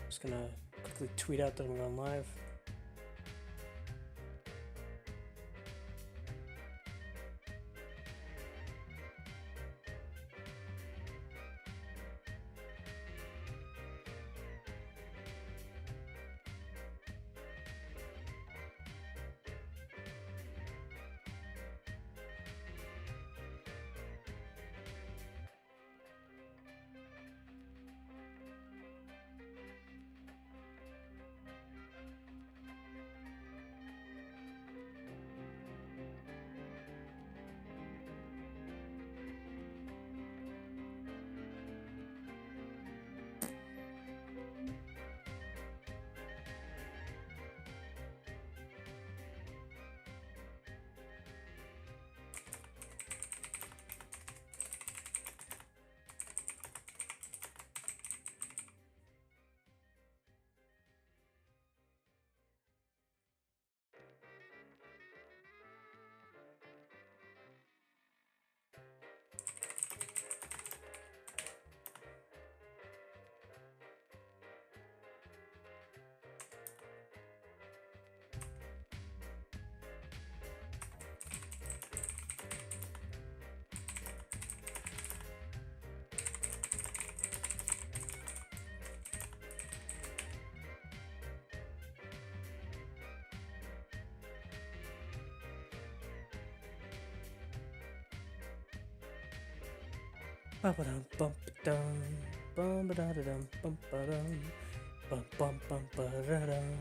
Just gonna quickly tweet out that I'm going live. Ba-ba-dum, bum-ba-dum, bum-ba-da-da-dum, bum-ba-dum, bum-bum-bum-ba-da-dum.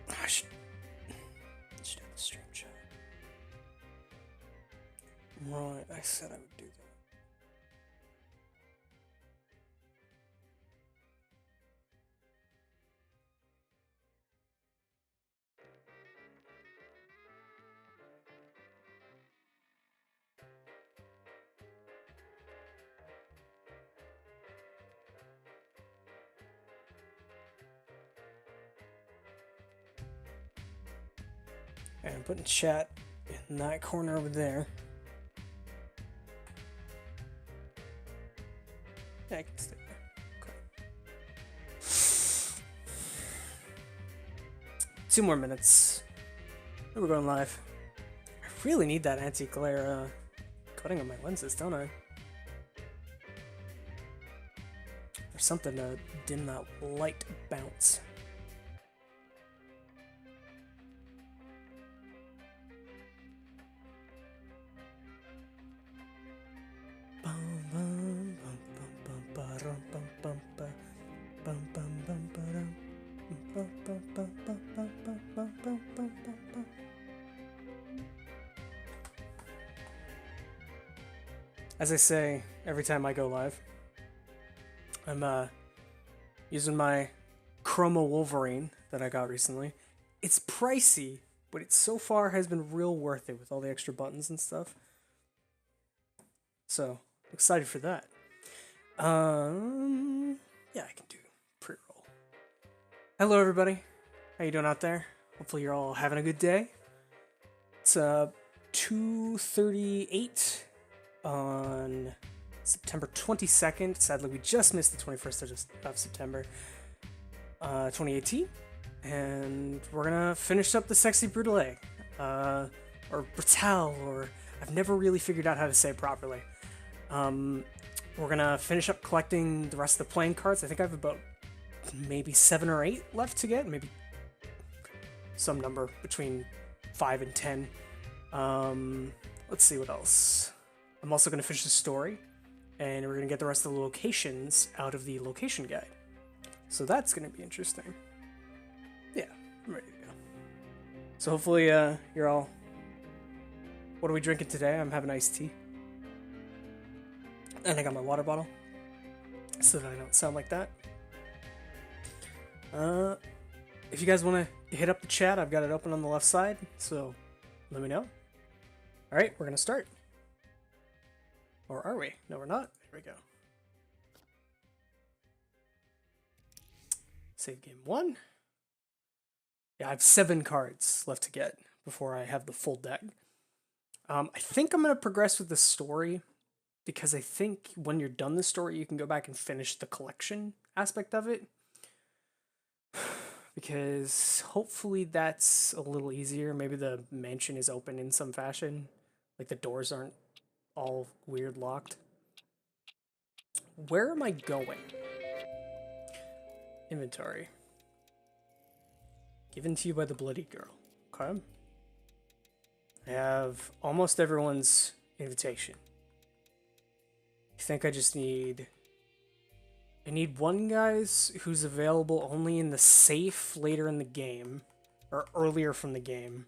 I should have the stream chat. Right, I said I would do that. And I'm putting chat in that corner over there. Yeah, I can stay there. Okay. 2 more minutes. We're going live. I really need that anti-glare coating on my lenses, don't I? There's something to dim that light bounce. As I say every time I go live, I'm using my Chroma Wolverine that I got recently. It's pricey, but it so far has been real worth it with all the extra buttons and stuff. So, excited for that. Yeah, I can do pre-roll. Hello, everybody. How you doing out there? Hopefully you're all having a good day. It's 2:38 on September 22nd. Sadly, we just missed the 21st of September, 2018. And we're gonna finish up the Sexy Brutale, or Brutale, or I've never really figured out how to say it properly. We're gonna finish up collecting the rest of the playing cards. I think I have about maybe 7 or 8 left to get, maybe some number between 5 and 10. Let's see what else. I'm also gonna finish the story, and we're gonna get the rest of the locations out of the location guide. So that's gonna be interesting. Yeah, I'm ready to go. So hopefully you're all... What are we drinking today? I'm having iced tea. And I got my water bottle, so that I don't sound like that. If you guys want to hit up the chat, I've got it open on the left side, so let me know. Alright, we're gonna start. Or are we? No, we're not. There we go. Save game 1. Yeah, I have 7 cards left to get before I have the full deck. I think I'm going to progress with the story because I think when you're done the story, you can go back and finish the collection aspect of it. Because hopefully that's a little easier. Maybe the mansion is open in some fashion. Like the doors aren't all weird locked. Where am I going? Inventory. Given to you by the Bloody Girl. Okay. I have almost everyone's invitation. I think I just need... I need one guy's who's available only in the safe later in the game. Or earlier from the game.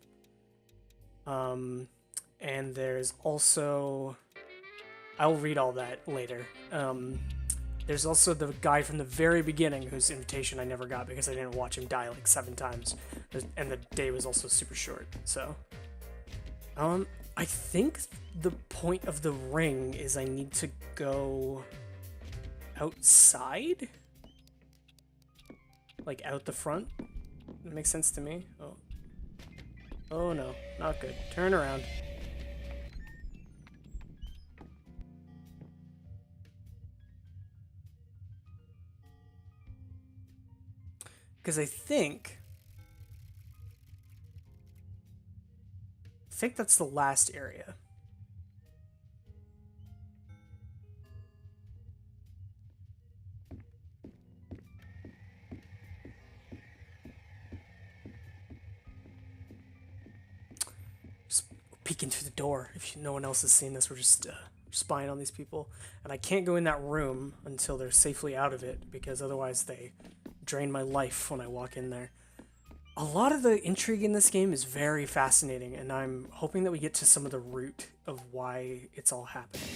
And there's also... I'll read all that later. There's also the guy from the very beginning whose invitation I never got because I didn't watch him die like 7 times. And the day was also super short, so... I think the point of the ring is I need to go outside? Like out the front? That makes sense to me. Oh. Oh no, not good. Turn around. Because I think that's the last area. Just peeking through the door. If no one else has seen this, we're just spying on these people. And I can't go in that room until they're safely out of it, because otherwise they drain my life when I walk in there. A lot of the intrigue in this game is very fascinating, and I'm hoping that we get to some of the root of why it's all happening.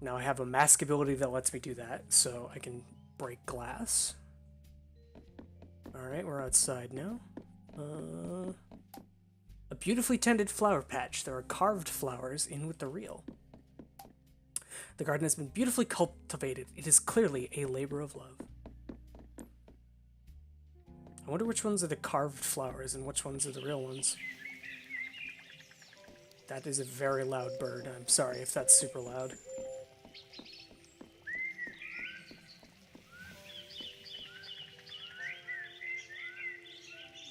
Now I have a mask ability that lets me do that, so I can break glass. Alright, we're outside now. A beautifully tended flower patch. There are carved flowers in with the reel. The garden has been beautifully cultivated. It is clearly a labor of love. I wonder which ones are the carved flowers and which ones are the real ones. That is a very loud bird. I'm sorry if that's super loud.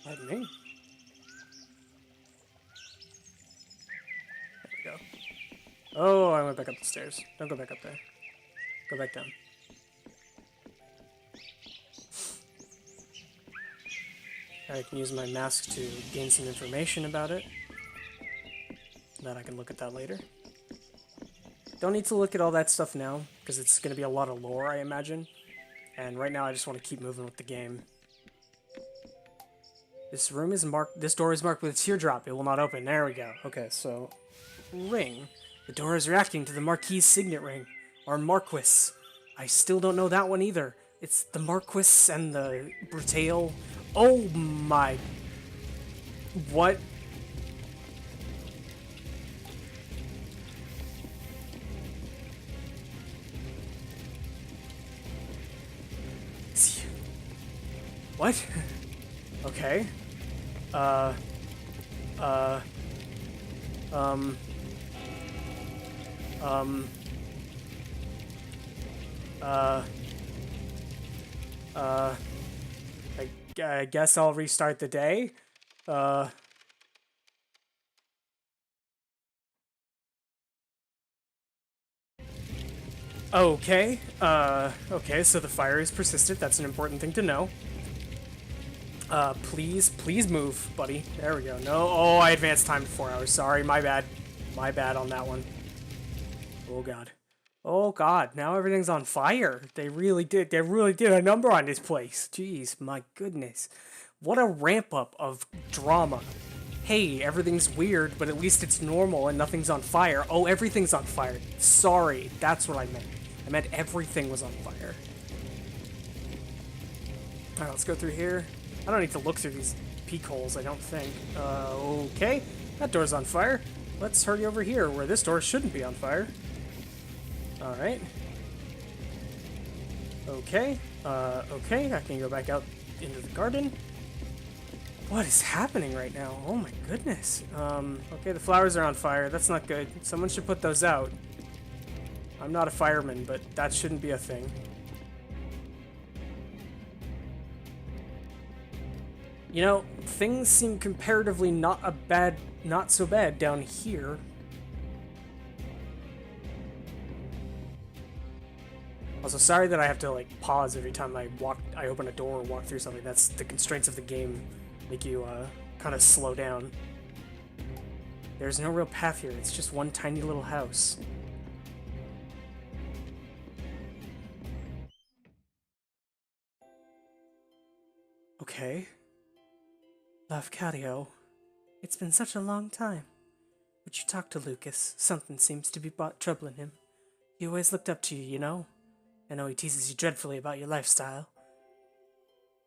Pardon me. There we go. Oh, I went back up the stairs. Don't go back up there. Go back down. I can use my mask to gain some information about it. Then I can look at that later. Don't need to look at all that stuff now, because it's going to be a lot of lore, I imagine. And right now I just want to keep moving with the game. This room is marked. This door is marked with a teardrop. It will not open. There we go. Okay, so ring. The door is reacting to the Marquis's signet ring, or Marquis. I still don't know that one either. It's the Marquis and the Brutale. Oh my... What? What? Okay. I guess I'll restart the day. Okay. Okay, so the fire is persistent. That's an important thing to know. Please move, buddy. There we go. No, oh, I advanced time to 4 hours. Sorry, my bad. My bad on that one. Oh, God. Oh, God. Now everything's on fire. They really did a number on this place. Jeez, my goodness. What a ramp up of drama. Hey, everything's weird, but at least it's normal and nothing's on fire. Oh, everything's on fire. Sorry, that's what I meant. I meant everything was on fire. Alright, let's go through here. I don't need to look through these peek holes, I don't think. Okay. That door's on fire. Let's hurry over here, where this door shouldn't be on fire. Alright. Okay. Okay, I can go back out into the garden. What is happening right now? Oh my goodness. Okay, the flowers are on fire. That's not good. Someone should put those out. I'm not a fireman, but that shouldn't be a thing. You know, things seem comparatively not so bad down here. Also, sorry that I have to like pause every time I open a door or walk through something. That's the constraints of the game make you kind of slow down. There's no real path here. It's just one tiny little house. Okay. Lafcadio, it's been such a long time. Would you talk to Lucas? Something seems to be troubling him. He always looked up to you, you know? I know he teases you dreadfully about your lifestyle.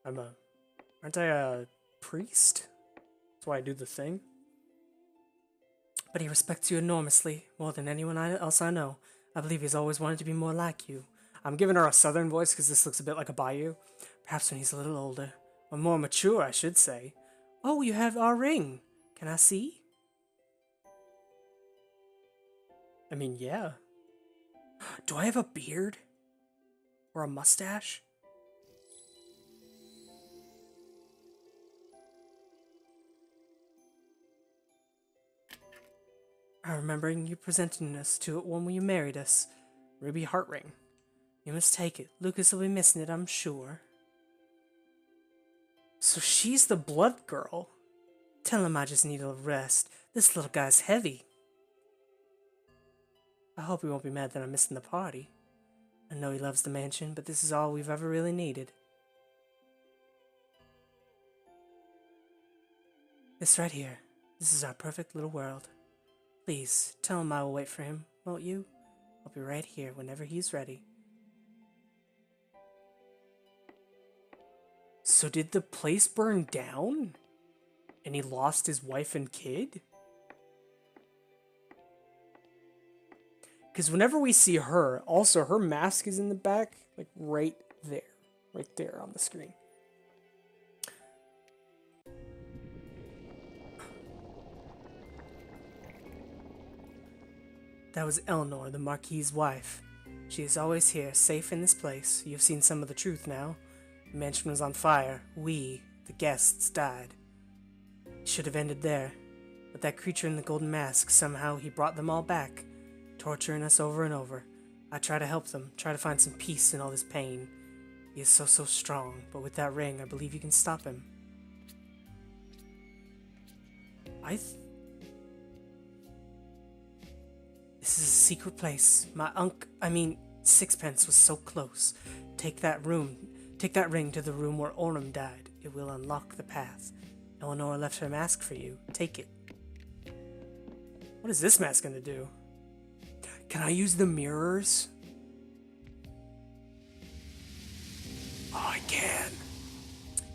Aren't I a priest? That's why I do the thing. But he respects you enormously, more than anyone else I know. I believe he's always wanted to be more like you. I'm giving her a southern voice because this looks a bit like a bayou. Perhaps when he's a little older. Or more mature, I should say. Oh, you have our ring. Can I see? I mean, yeah. Do I have a beard? Or a mustache? I remember you presenting us to it when you married us. Ruby heart ring. You must take it. Lucas will be missing it, I'm sure. So she's the blood girl. Tell him I just need a rest. This little guy's heavy. I hope he won't be mad that I'm missing the party. I know he loves the mansion, but this is all we've ever really needed. This right here. This is our perfect little world. Please, tell him I will wait for him, won't you? I'll be right here whenever he's ready. So did the place burn down? And he lost his wife and kid? Because whenever we see her, also her mask is in the back, like right there on the screen. That was Eleanor, the Marquis's wife. She is always here, safe in this place. You've seen some of the truth now. The mansion was on fire. We, the guests, died. It should have ended there. But that creature in the golden mask, somehow he brought them all back, torturing us over and over. I try to help them, try to find some peace in all this pain. He is so strong, but with that ring, I believe you can stop him. This is a secret place. Sixpence was so close. Take that ring to the room where Orem died. It will unlock the path. Eleanor left her mask for you. Take it. What is this mask gonna do? Can I use the mirrors? Oh, I can.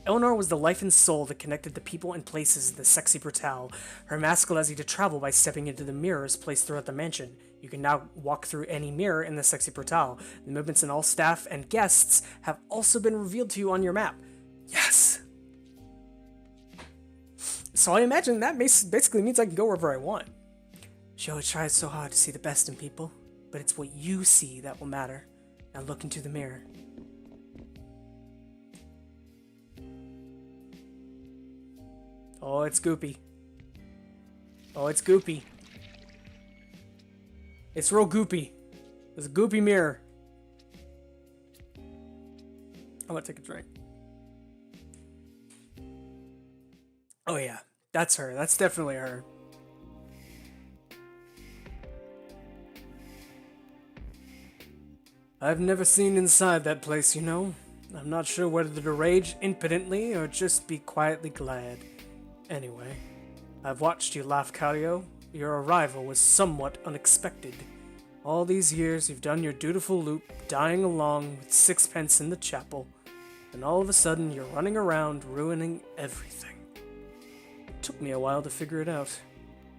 Eleanor was the life and soul that connected the people and places of the sexy Brutale. Her mask allows you to travel by stepping into the mirrors placed throughout the mansion. You can now walk through any mirror in the sexy Brutale. The movements in all staff and guests have also been revealed to you on your map. Yes! So I imagine that basically means I can go wherever I want. She always tries so hard to see the best in people, but it's what you see that will matter. Now look into the mirror. Oh, it's goopy. Oh, it's goopy. It's real goopy. It's a goopy mirror. I'm gonna take a drink. Oh yeah, that's her. That's definitely her. I've never seen inside that place, you know. I'm not sure whether to rage impotently or just be quietly glad. Anyway, I've watched you laugh, Cario. Your arrival was somewhat unexpected. All these years you've done your dutiful loop, dying along with sixpence in the chapel, and all of a sudden you're running around ruining everything. took me a while to figure it out.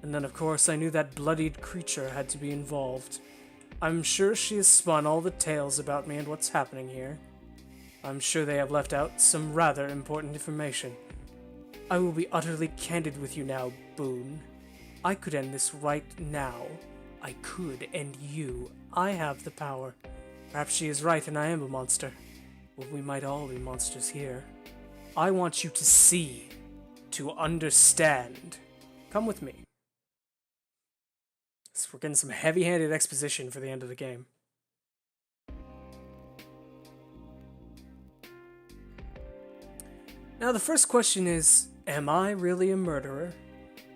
And then, of course, I knew that bloodied creature had to be involved. I'm sure she has spun all the tales about me and what's happening here. I'm sure they have left out some rather important information. I will be utterly candid with you now, Boone. I could end this right now. I could end you. I have the power. Perhaps she is right and I am a monster. Well, we might all be monsters here. I want you to see, to understand. Come with me. So we're getting some heavy-handed exposition for the end of the game. Now the first question is, am I really a murderer?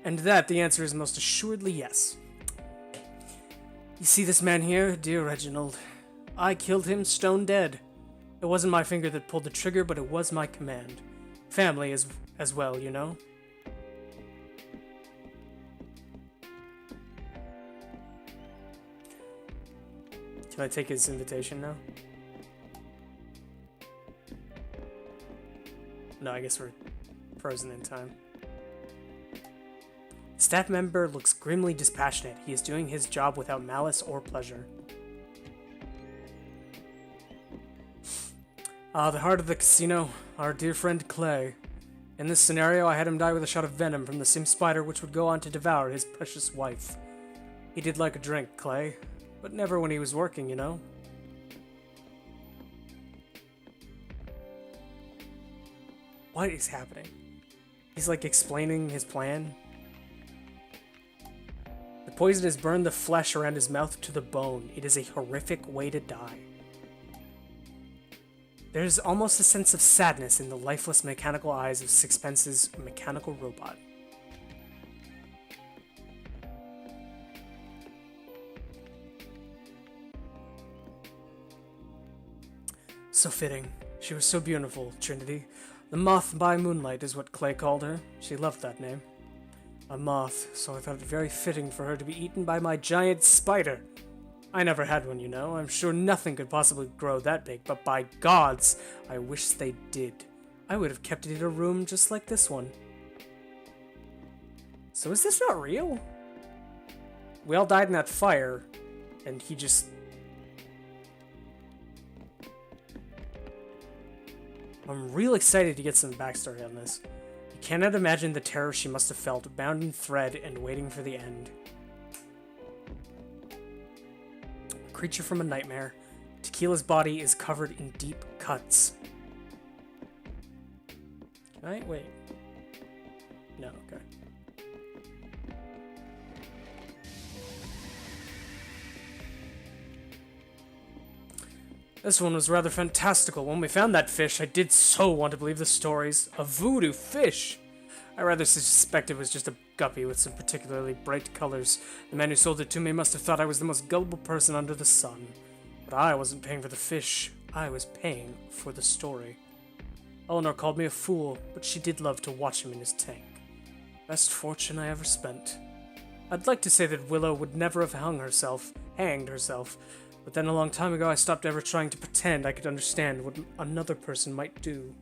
And to that, the answer is most assuredly yes. You see this man here, dear Reginald? I killed him stone dead. It wasn't my finger that pulled the trigger, but it was my command. Family as well, you know? Can I take his invitation now? No, I guess we're frozen in time. Staff member looks grimly dispassionate. He is doing his job without malice or pleasure. The heart of the casino, our dear friend Clay. In this scenario, I had him die with a shot of venom from the same spider which would go on to devour his precious wife. He did like a drink, Clay, but never when he was working, you know? What is happening? He's like explaining his plan. The poison has burned the flesh around his mouth to the bone. It is a horrific way to die. There's almost a sense of sadness in the lifeless mechanical eyes of Sixpence's mechanical robot. So fitting. She was so beautiful, Trinity. The moth by moonlight is what Clay called her. She loved that name. A moth, so I thought it very fitting for her to be eaten by my giant spider. I never had one, you know. I'm sure nothing could possibly grow that big, but by gods, I wish they did. I would have kept it in a room just like this one. So is this not real? We all died in that fire, and he just... I'm real excited to get some backstory on this. I cannot imagine the terror she must have felt, bound in thread and waiting for the end. Creature from a nightmare. Tequila's body is covered in deep cuts. Can I? Wait. No, okay. This one was rather fantastical. When we found that fish, I did so want to believe the stories. A voodoo fish! I rather suspect it was just a guppy with some particularly bright colors. The man who sold it to me must have thought I was the most gullible person under the sun. But I wasn't paying for the fish. I was paying for the story. Eleanor called me a fool, but she did love to watch him in his tank. Best fortune I ever spent. I'd like to say that Willow would never have hanged herself, but then a long time ago I stopped ever trying to pretend I could understand what another person might do.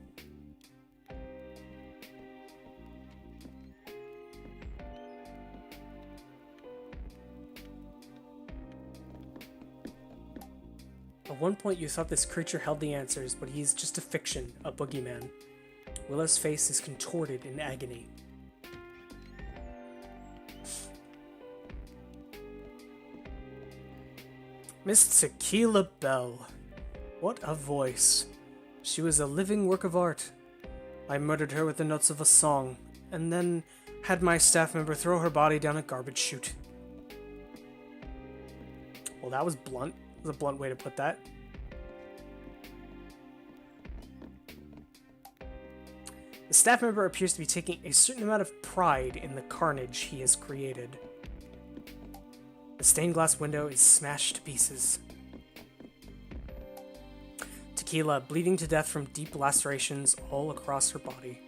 At one point you thought this creature held the answers, but he's just a fiction, a boogeyman. Willow's face is contorted in agony. Miss Tequila Bell. What a voice. She was a living work of art. I murdered her with the notes of a song, and then had my staff member throw her body down a garbage chute. Well, that was blunt. That was a blunt way to put that. The staff member appears to be taking a certain amount of pride in the carnage he has created. The stained glass window is smashed to pieces. Tequila, bleeding to death from deep lacerations all across her body.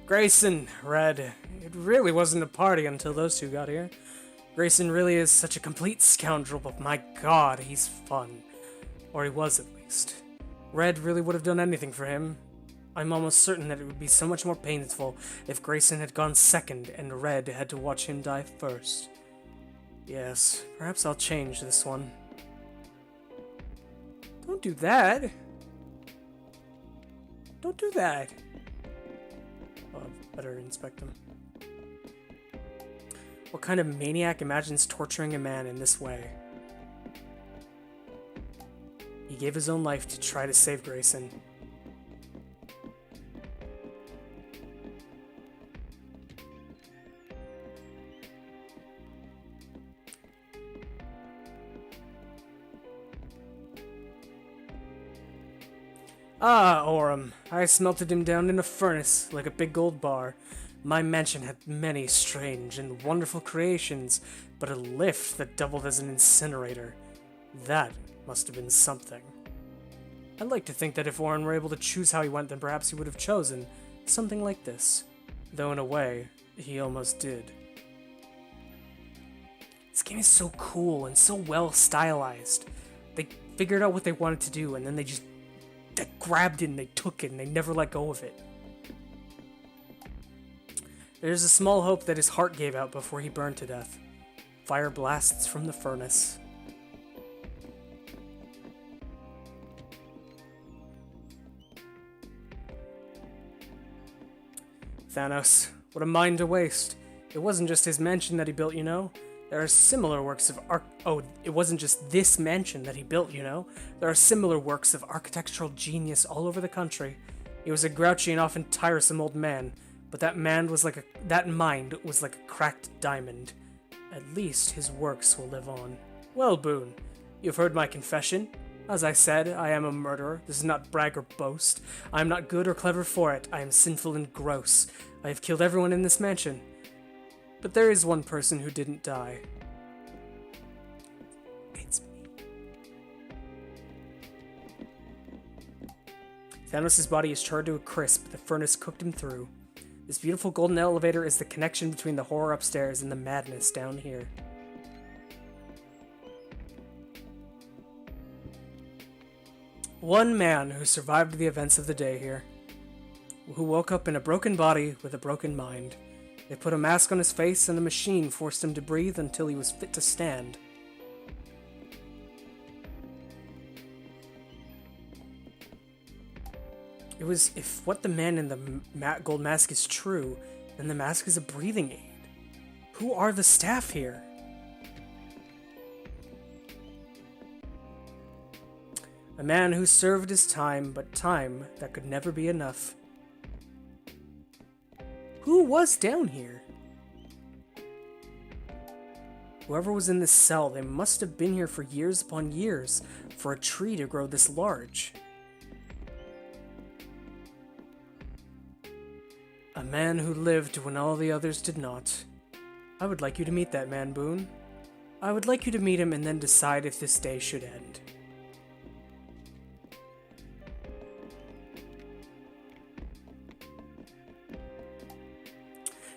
Grayson, Red. It really wasn't a party until those two got here. Grayson really is such a complete scoundrel, but my god, he's fun. Or he was, at least. Red really would have done anything for him. I'm almost certain that it would be so much more painful if Grayson had gone second and Red had to watch him die first. Yes, perhaps I'll change this one. Don't do that! Don't do that! Oh, I better inspect him. What kind of maniac imagines torturing a man in this way? He gave his own life to try to save Grayson. Ah, Orem. I smelted him down in a furnace like a big gold bar. My mansion had many strange and wonderful creations, but a lift that doubled as an incinerator. That must have been something. I'd like to think that if Oren were able to choose how he went, then perhaps he would have chosen something like this. Though in a way, he almost did. This game is so cool and so well stylized. They figured out what they wanted to do, and then they grabbed it and they took it and they never let go of it. There's a small hope that his heart gave out before he burned to death. Fire blasts from the furnace. Thanos, what a mind to waste. It wasn't just his mansion that he built, you know? There are similar works of it wasn't just this mansion that he built, you know? There are similar works of architectural genius all over the country. He was a grouchy and often tiresome old man, but that mind was like a cracked diamond. At least his works will live on. Well, Boone, you've heard my confession. As I said, I am a murderer. This is not brag or boast. I am not good or clever for it. I am sinful and gross. I have killed everyone in this mansion. But there is one person who didn't die. It's me. Thanos' body is charred to a crisp. The furnace cooked him through. This beautiful golden elevator is the connection between the horror upstairs and the madness down here. One man who survived the events of the day here. Who woke up in a broken body with a broken mind. They put a mask on his face and a machine forced him to breathe until he was fit to stand. If what the man in the gold mask is true, then the mask is a breathing aid. Who are the staff here? A man who served his time, but time that could never be enough. Who was down here? Whoever was in this cell, they must have been here for years upon years for a tree to grow this large. A man who lived when all the others did not. I would like you to meet that man, Boone. I would like you to meet him and then decide if this day should end.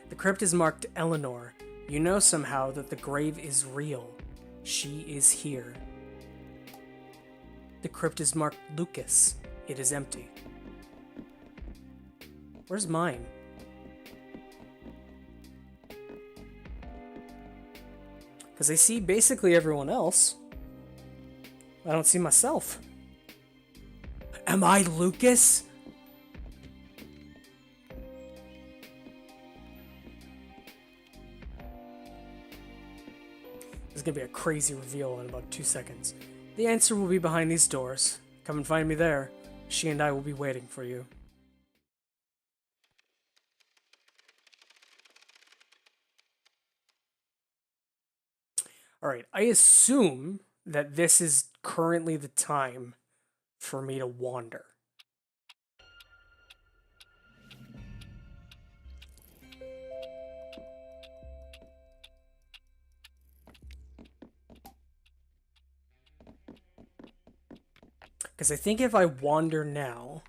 The crypt is marked Eleanor. You know somehow that the grave is real. She is here. The crypt is marked Lucas. It is empty. Where's mine? Because I see basically everyone else. I don't see myself. Am I Lucas? This is going to be a crazy reveal in about 2 seconds. The answer will be behind these doors. Come and find me there. She and I will be waiting for you. Alright, I assume that this is currently the time for me to wander. Because I think if I wander now,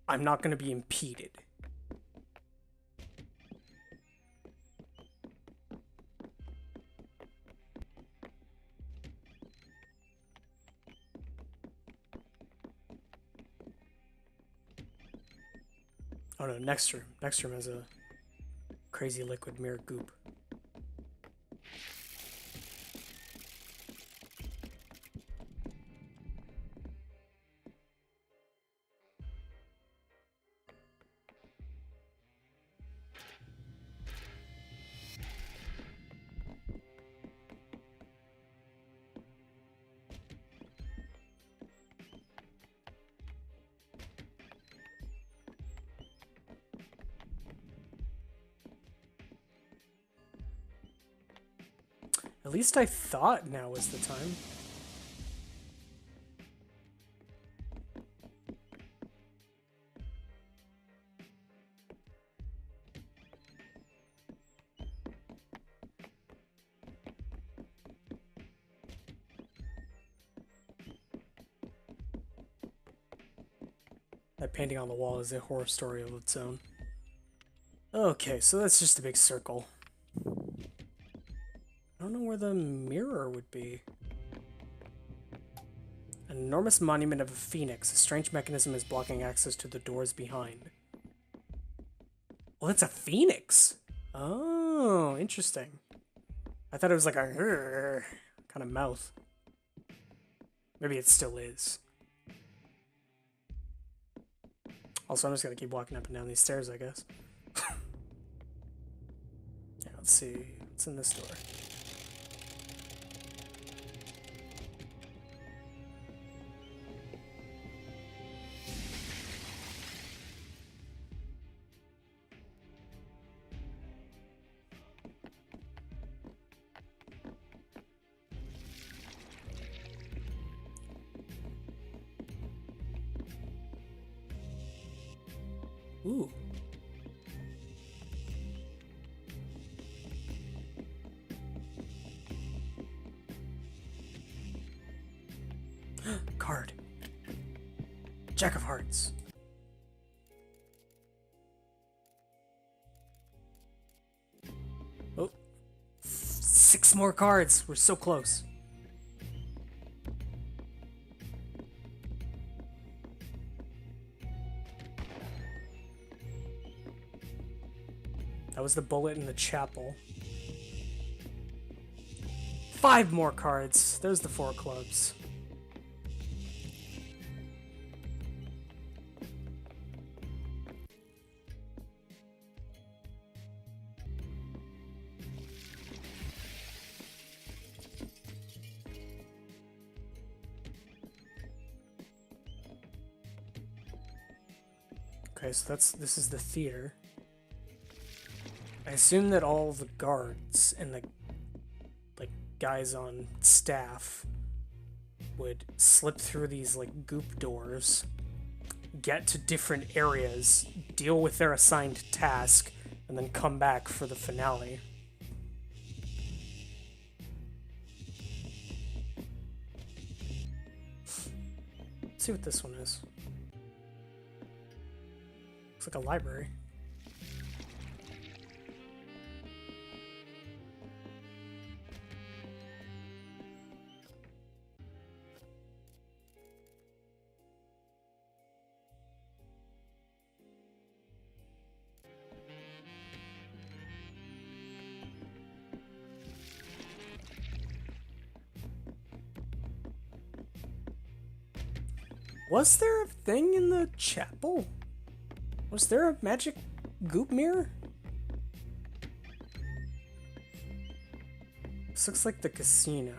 I'm not going to be impeded. Oh no, next room. Next room has a crazy liquid mirror goop. At least I thought now was the time. That painting on the wall is a horror story of its own. Okay, so that's just a big circle. I don't know where the mirror would be. An enormous monument of a phoenix. A strange mechanism is blocking access to the doors behind. Well, it's a phoenix! Oh, interesting. I thought it was like a kind of mouth. Maybe it still is. Also, I'm just gonna keep walking up and down these stairs, I guess. Yeah, let's see. What's in this door? Ooh. Card. Jack of Hearts. Oh. 6 more cards. We're so close. That was the bullet in the chapel. 5 more cards. There's the 4 clubs. Okay, so this is the theater. I assume that all the guards and the guys on staff would slip through these goop doors, get to different areas, deal with their assigned task, and then come back for the finale. Let's see what this one is. Looks like a library. Was there a thing in the chapel? Was there a magic goop mirror? This looks like the casino.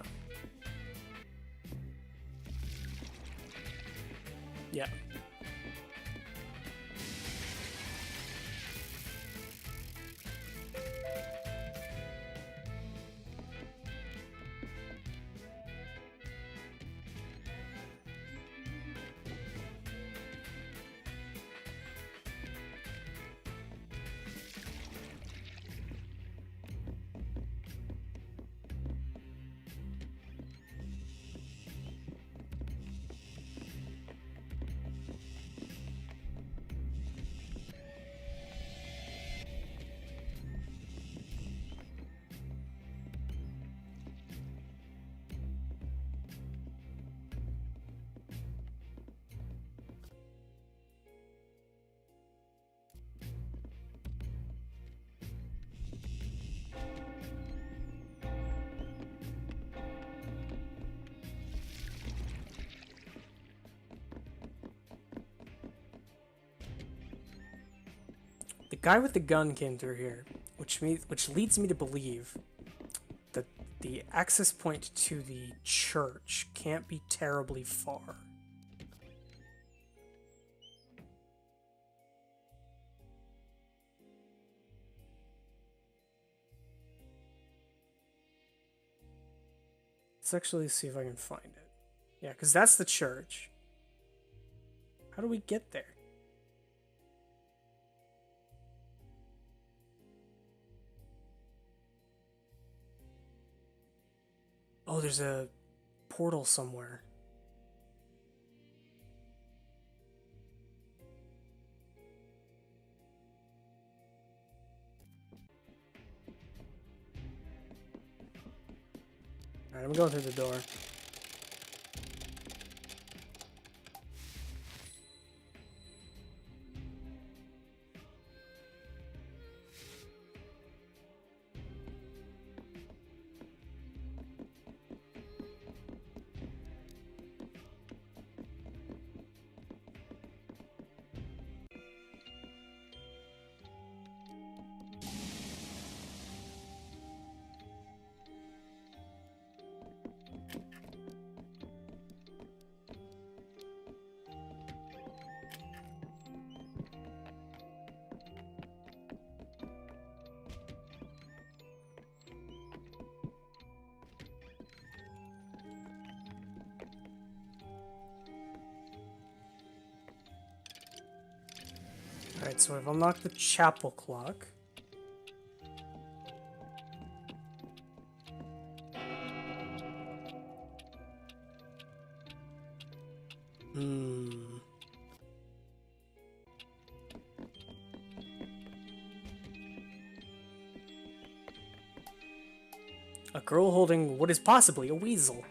Yeah. guy with the gun came through here, which leads me to believe that the access point to the church can't be terribly far. Let's actually see if I can find it. Yeah, because that's the church. How do we get there? Oh, there's a portal somewhere. Alright, I'm going through the door. Alright, so I've unlocked the chapel clock. A girl holding what is possibly a weasel.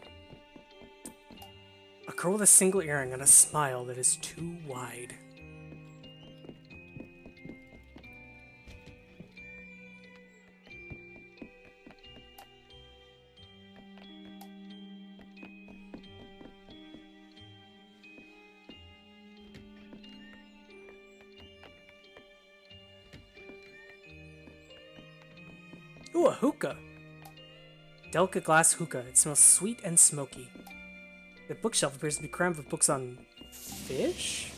A girl with a single earring and a smile that is too wide. Ooh, a hookah. Delicate glass hookah. It smells sweet and smoky. The bookshelf appears to be crammed with books on fish?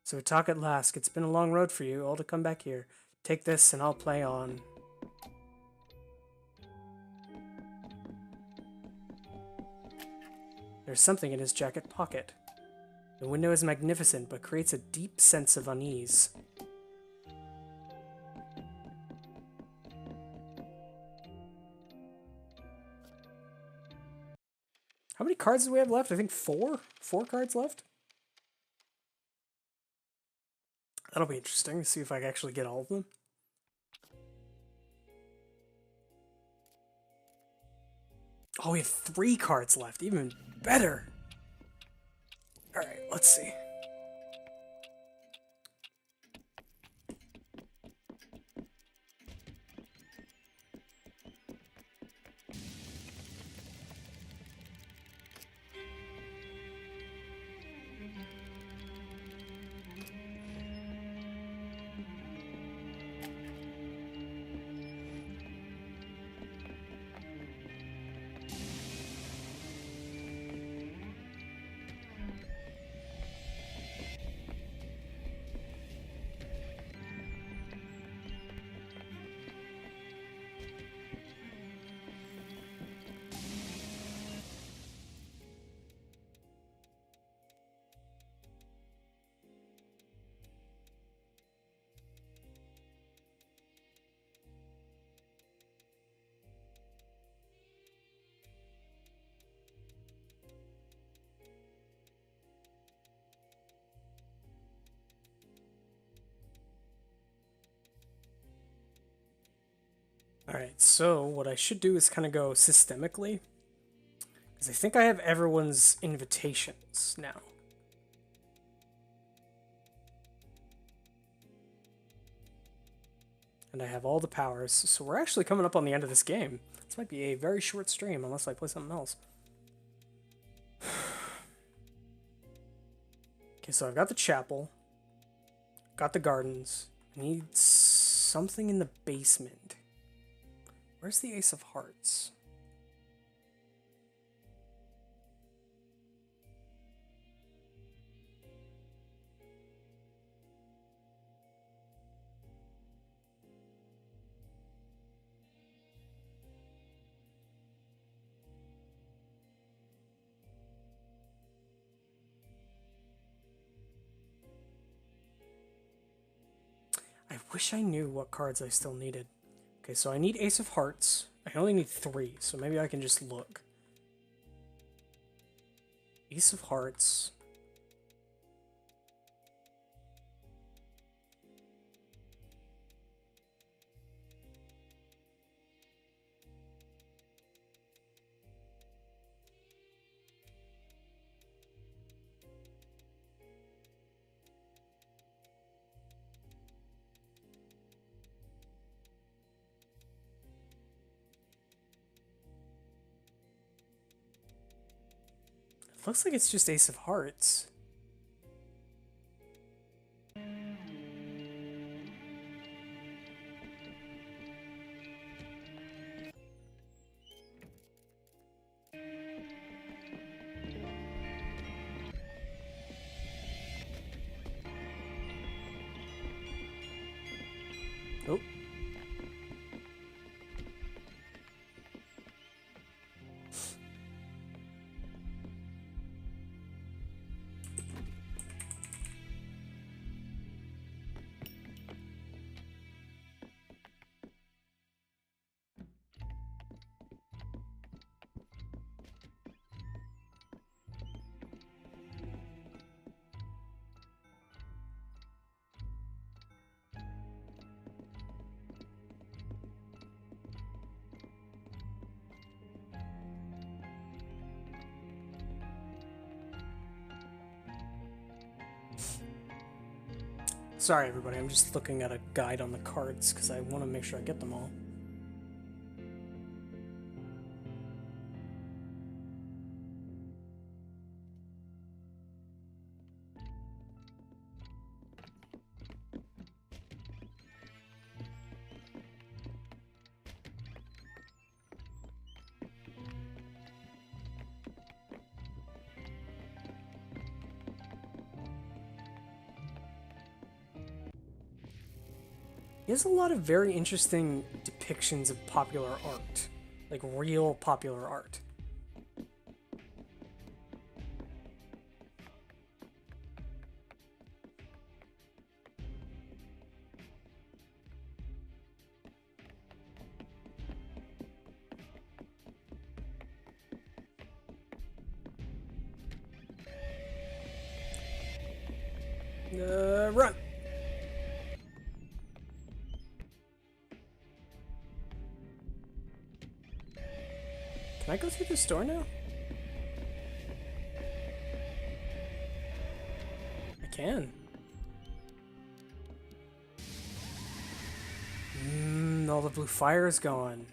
So we talk at last. It's been a long road for you, all to come back here. Take this and I'll play on. There's something in his jacket pocket. The window is magnificent, but creates a deep sense of unease. How many cards do we have left? I think 4? 4 cards left? That'll be interesting to see if I can actually get all of them. Oh, we have 3 cards left. Even better. Alright, let's see. Alright, so what I should do is kind of go systemically. Because I think I have everyone's invitations now. And I have all the powers, so we're actually coming up on the end of this game. This might be a very short stream, unless I play something else. Okay, so I've got the chapel. Got the gardens. I need something in the basement. Where's the Ace of Hearts? I wish I knew what cards I still needed. Okay, so I need Ace of Hearts. I only need 3, so maybe I can just look. Ace of Hearts. Looks like it's just Ace of Hearts. Oh. Sorry, everybody. I'm just looking at a guide on the cards because I want to make sure I get them all. He has a lot of very interesting depictions of popular art, like real popular art. Run! Can I go through this door now? I can. All the blue fire is gone.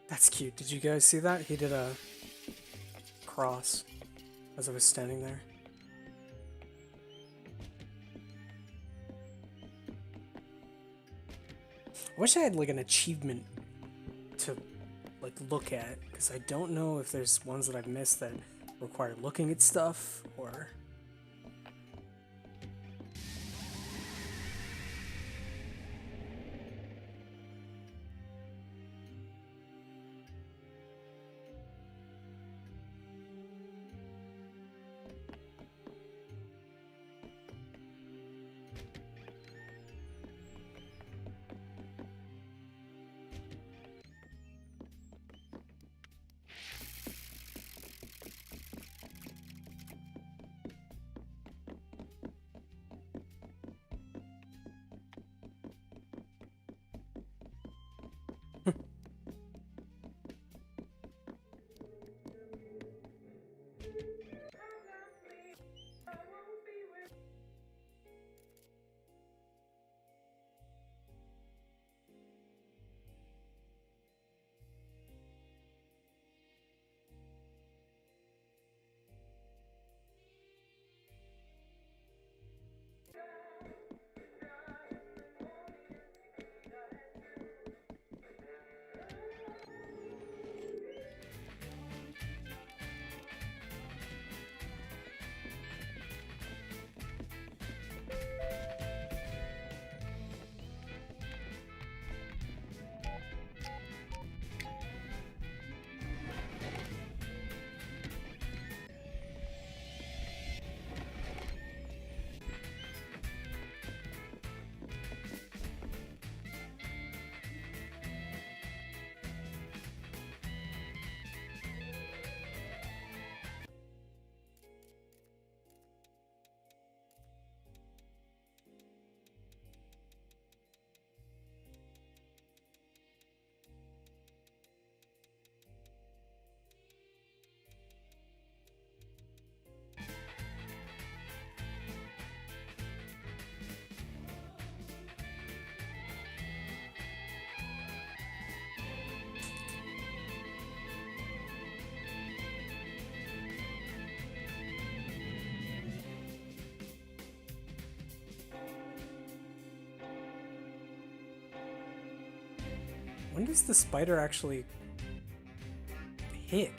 That's cute. Did you guys see that? He did a cross as I was standing there. I wish I had like an achievement to like look at, because I don't know if there's ones that I've missed that require looking at stuff or... When does the spider actually hit?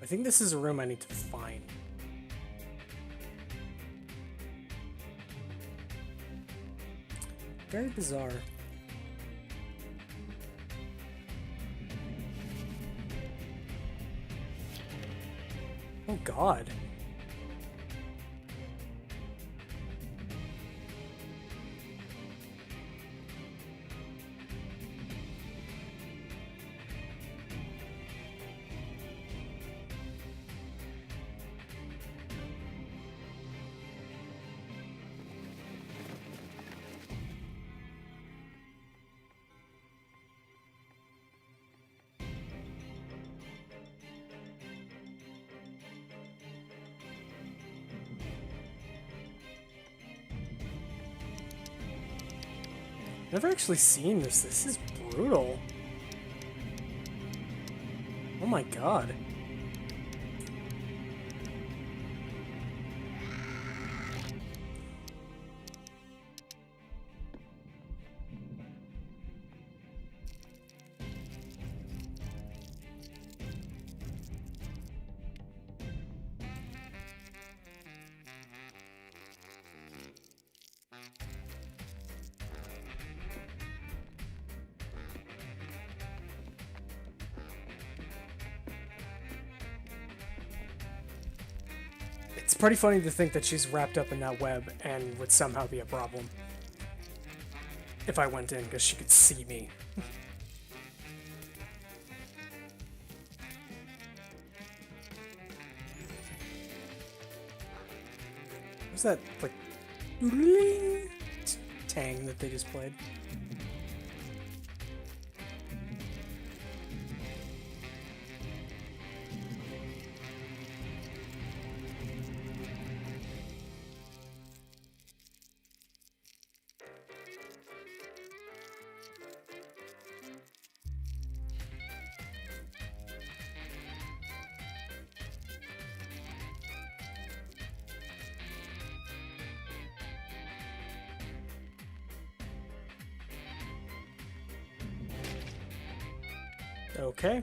I think this is a room I need to find. Very bizarre. Oh God. Never actually seen this. This is brutal. Oh my God. It's pretty funny to think that she's wrapped up in that web and would somehow be a problem if I went in because she could see me. What's that, like, tang that they just played? Okay.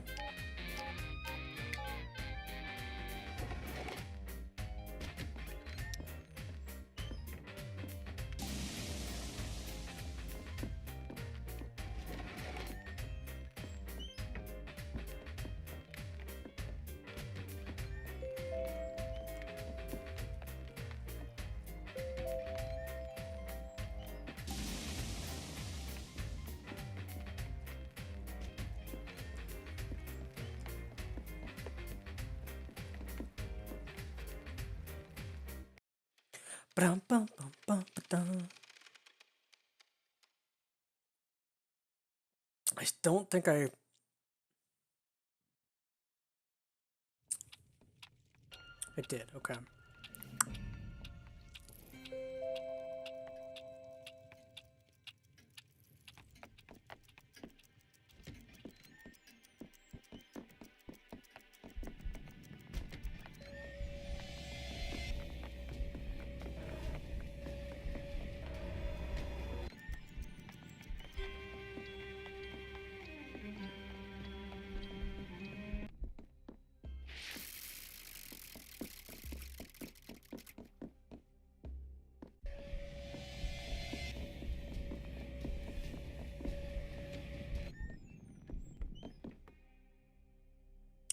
I don't think I did. Okay.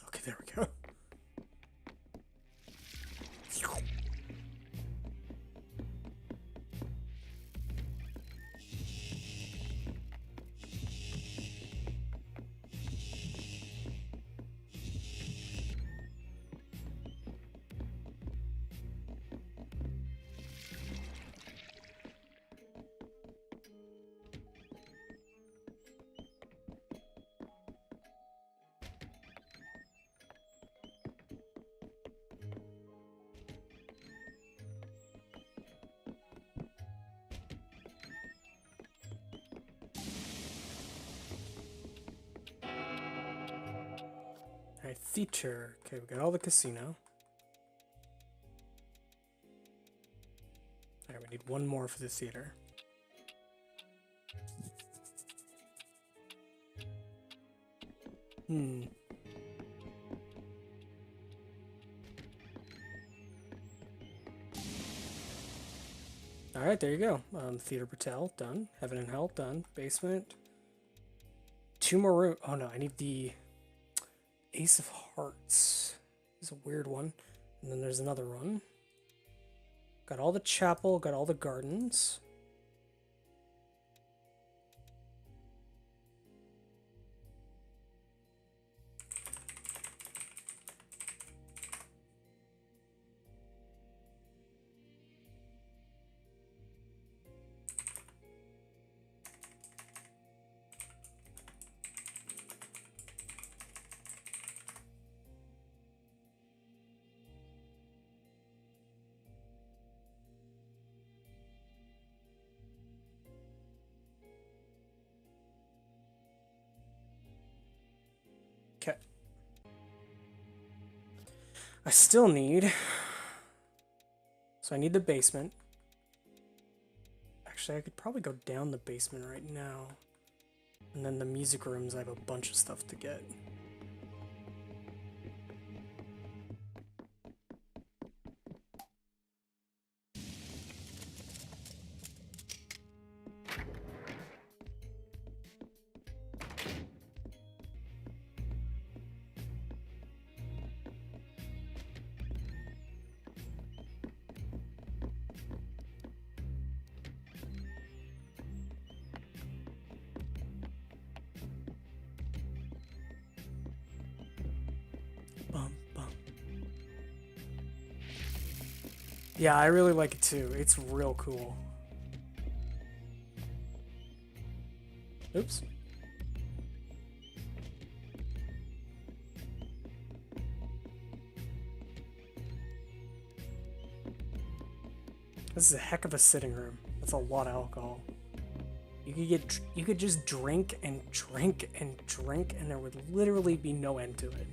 Okay, there we go. theater. Okay, we got all the casino. Alright, we need one more for the theater. Alright, there you go. Theater Brutale, done. Heaven and Hell, done. Basement. 2 more rooms. Oh no, I need the Ace of Hearts. This is a weird one. And then there's another one. Got all the chapel, got all the gardens. Okay. I still need... So I need the basement. Actually, I could probably go down the basement right now. And then the music rooms, I have a bunch of stuff to get. Yeah, I really like it too. It's real cool. Oops. This is a heck of a sitting room. That's a lot of alcohol. You could just drink and drink and drink, and there would literally be no end to it.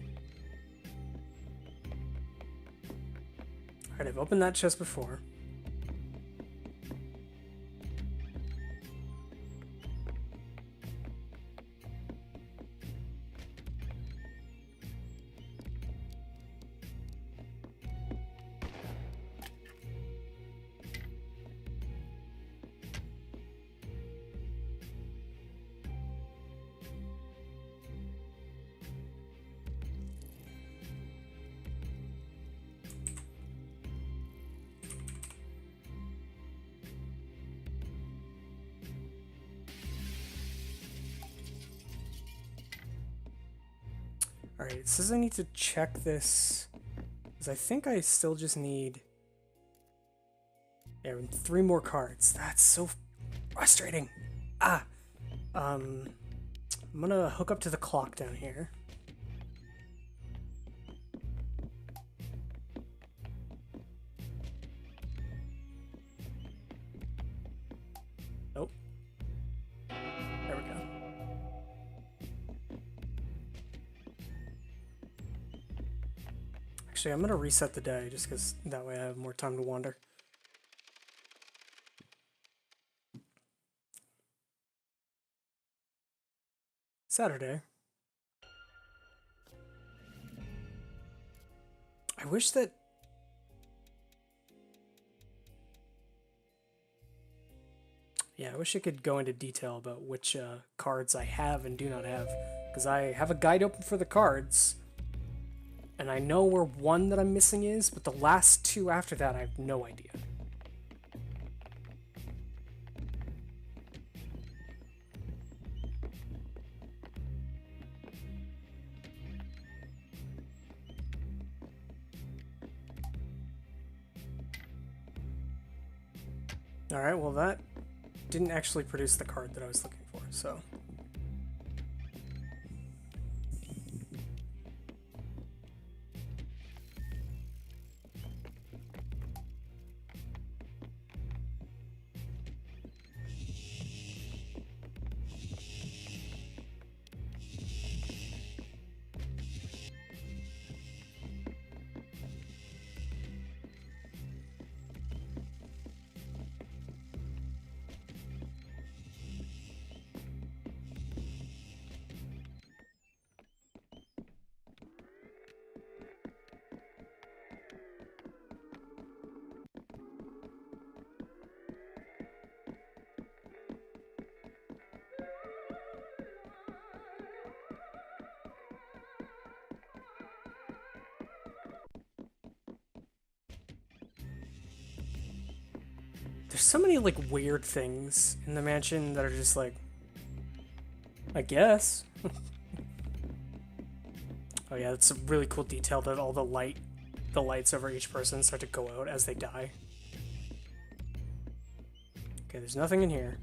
Alright, I've opened that chest before. Alright, it says I need to check this, because I think I still just need 3 more cards. That's so frustrating. I'm gonna hook up to the clock down here. Nope. There we go. Actually, I'm gonna reset the day just because that way I have more time to wander. Saturday. I wish that... Yeah, I wish I could go into detail about which cards I have and do not have. Because I have a guide open for the cards, and I know where one that I'm missing is, but the last 2 after that I have no idea. Alright, well that didn't actually produce the card that I was looking for, so... There's so many like weird things in the mansion that are just like, I guess. Oh yeah, it's a really cool detail that all the lights over each person start to go out as they die. Okay, there's nothing in here.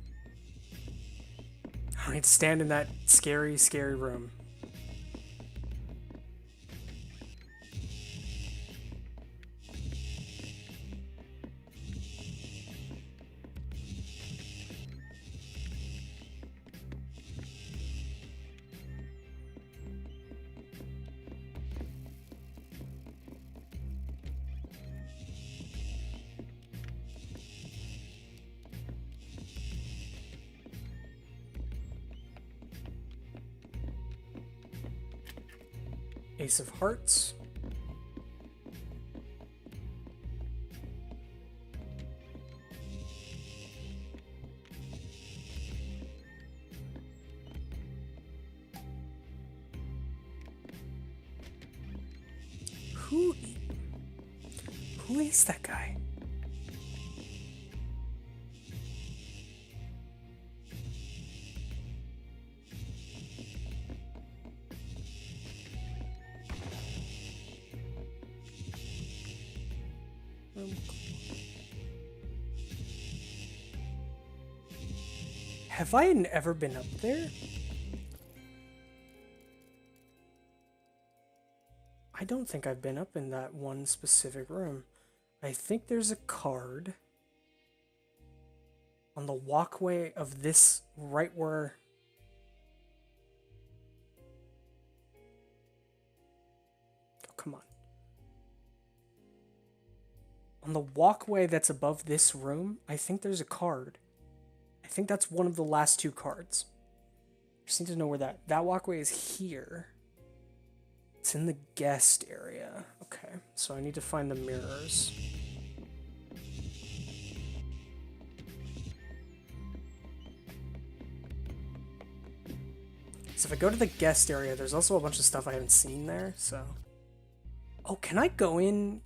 I need to stand in that scary, scary room. Ace of Hearts. Who is that guy? Have I ever been up there? I don't think I've been up in that one specific room. I think there's a card on the walkway of this right where... Oh, come on. On the walkway that's above this room, I think there's a card. I think that's one of the last two cards. I just need to know where that walkway is here. It's in the guest area. Okay, so I need to find the mirrors. So if I go to the guest area, there's also a bunch of stuff I haven't seen there, so... Oh, can I go in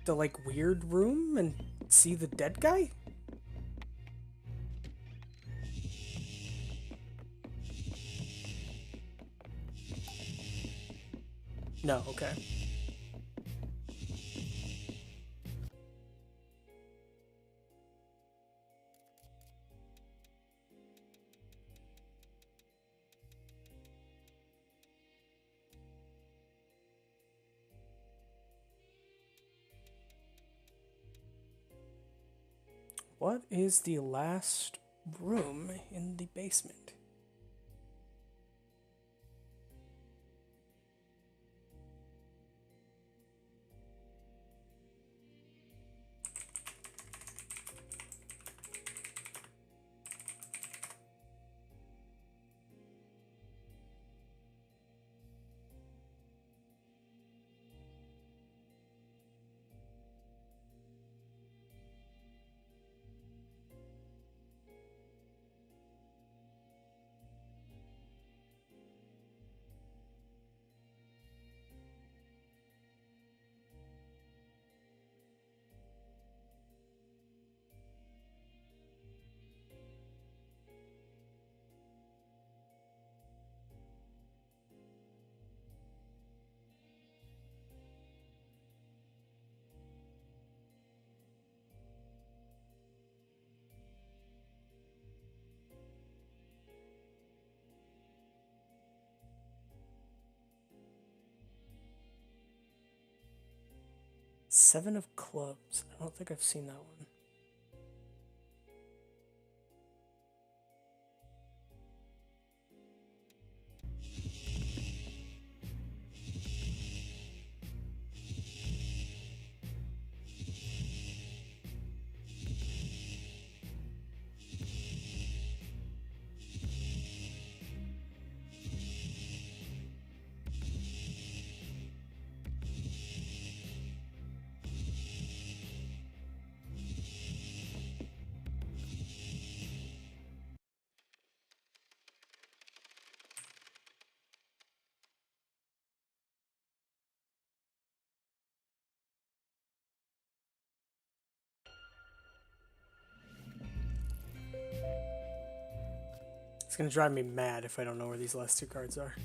the, like, weird room and see the dead guy? No, okay. What is the last room in the basement? Seven of Clubs. I don't think I've seen that one. It's gonna drive me mad if I don't know where these last two cards are.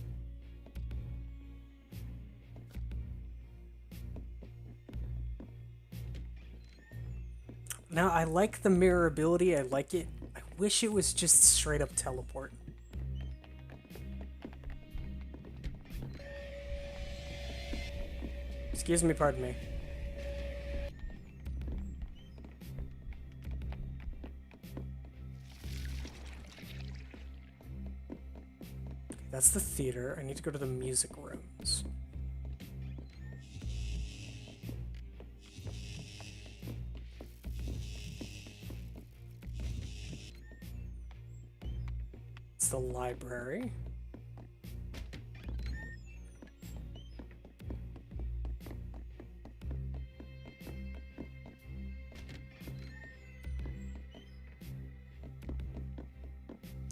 Now, I like the mirror ability, I like it. I wish it was just straight up teleport. Excuse me, pardon me. That's the theater. I need to go to the music rooms. It's the library.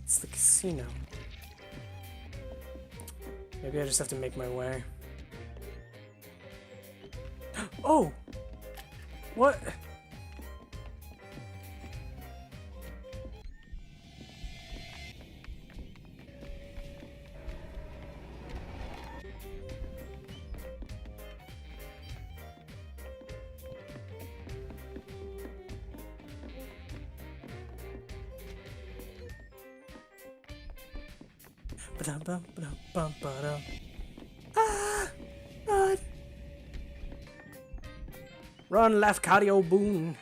It's the casino. Maybe I just have to make my way. Oh! What? Ah! Run! Run, Lafcadio Boone!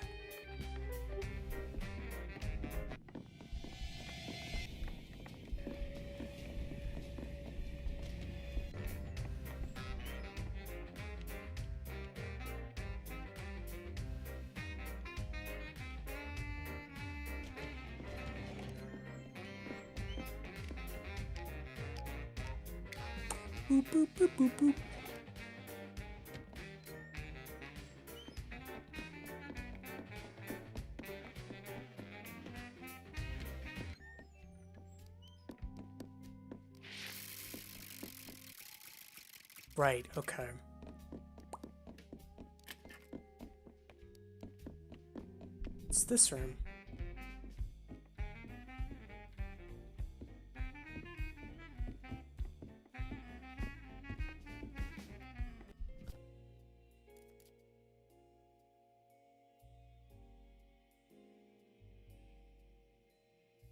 Boop, boop, boop, boop, boop. Right, okay. It's this room.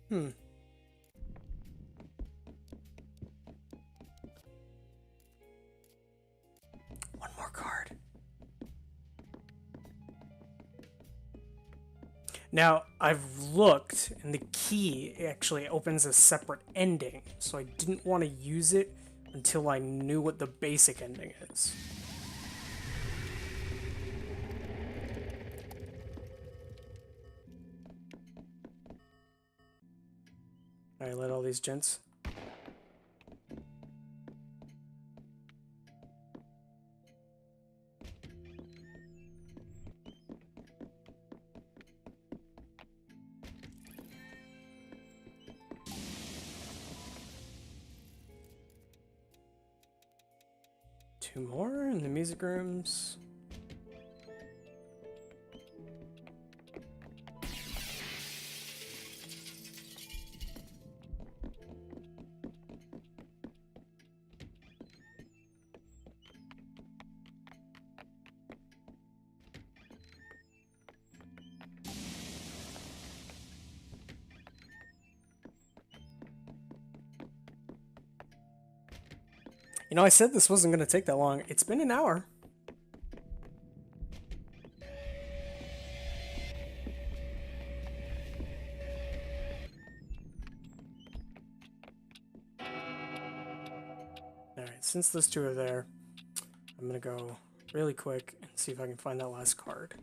Hmm. One more card. Now, I've looked, and the key actually opens a separate ending, so I didn't want to use it until I knew what the basic ending is. Alright, let all these gents. Two more in the music rooms. You know, I said this wasn't going to take that long. It's been an hour. Alright, since those two are there, I'm going to go really quick and see if I can find that last card.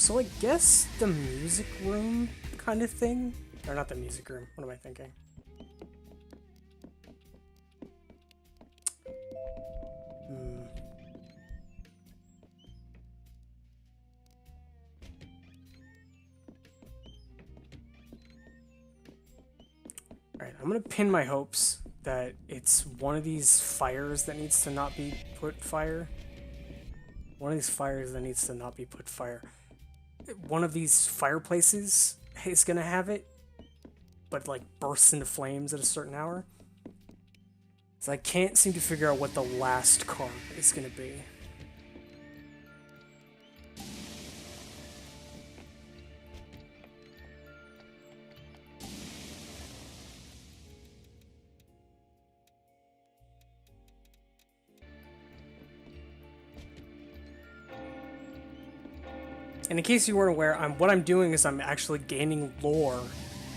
So I guess the music room kind of thing? Or not the music room, what am I thinking? Alright, I'm gonna pin my hopes that it's one of these fires that needs to not be put fire. One of these fires that needs to not be put fire. One of these fireplaces is gonna have it, but like bursts into flames at a certain hour. So I can't seem to figure out what the last card is gonna be. And in case you weren't aware, what I'm doing is I'm actually gaining lore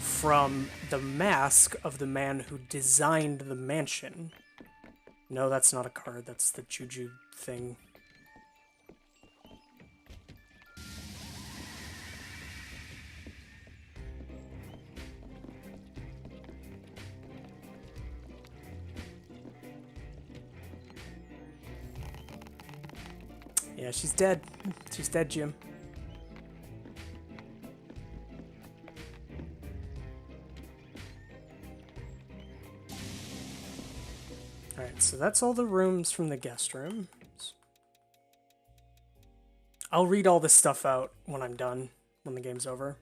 from the mask of the man who designed the mansion. No, that's not a card, that's the Juju thing. Yeah, she's dead. She's dead, Jim. Alright, so that's all the rooms from the guest rooms. I'll read all this stuff out when I'm done, when the game's over.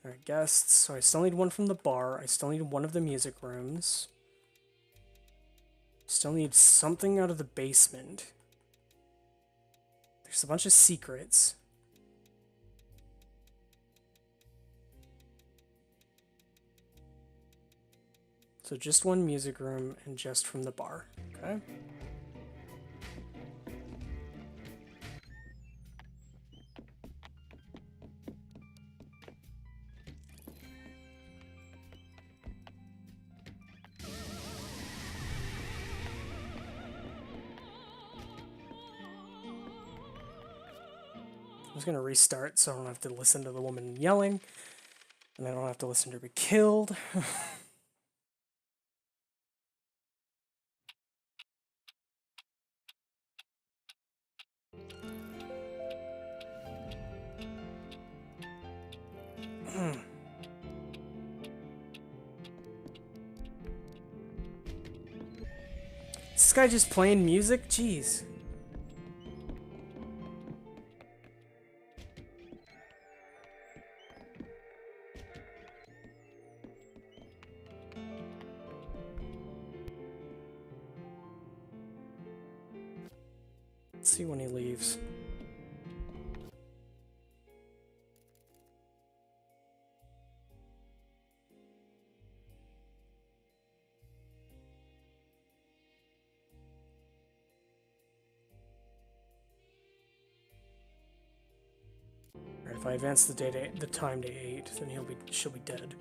Alright, guests. So I still need one from the bar. I still need one of the music rooms. Still need something out of the basement. There's a bunch of secrets. So just one music room and just from the bar, okay? I'm just gonna restart so I don't have to listen to the woman yelling, and I don't have to listen to her be killed. Is this guy just playing music? Jeez. Let's see when he leaves. Alright, if I advance the time to 8, then she'll be dead.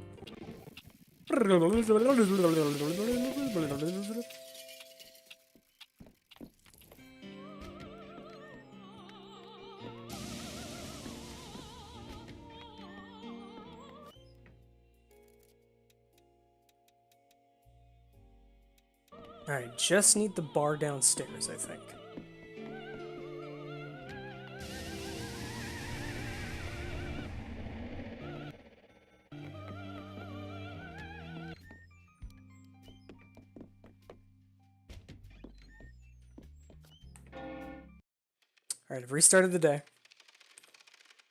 Alright, just need the bar downstairs, I think. Alright, I've restarted the day.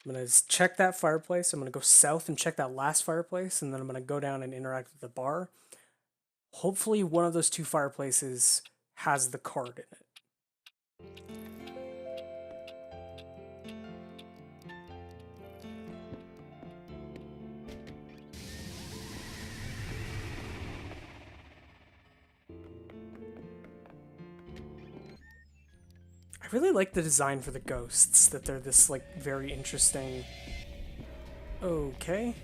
I'm going to check that fireplace. I'm going to go south and check that last fireplace, and then I'm going to go down and interact with the bar. Hopefully one of those two fireplaces has the card in it. I really like the design for the ghosts, that they're this, like, very interesting... Okay.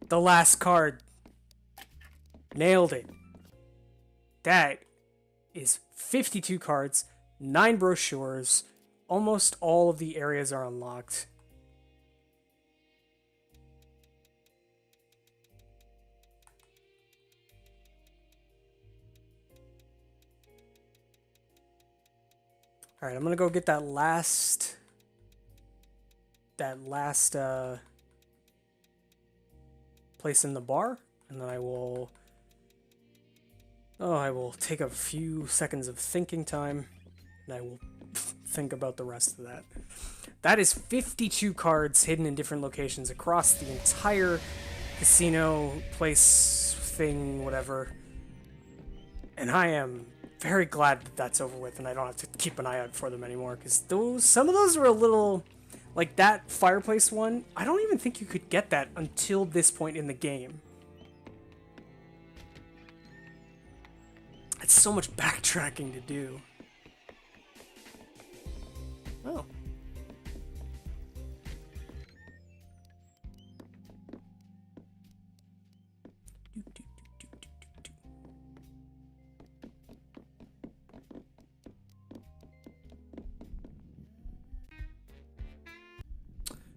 The last card. Nailed it. That is 52 cards, 9 brochures. Almost all of the areas are unlocked. All right, I'm gonna go get that last place in the bar, and then I will take a few seconds of thinking time, and I will think about the rest of that. That is 52 cards hidden in different locations across the entire casino place thing, whatever. And I am very glad that that's over with and I don't have to keep an eye out for them anymore, because some of those were a little... Like that fireplace one, I don't even think you could get that until this point in the game. It's so much backtracking to do. Oh.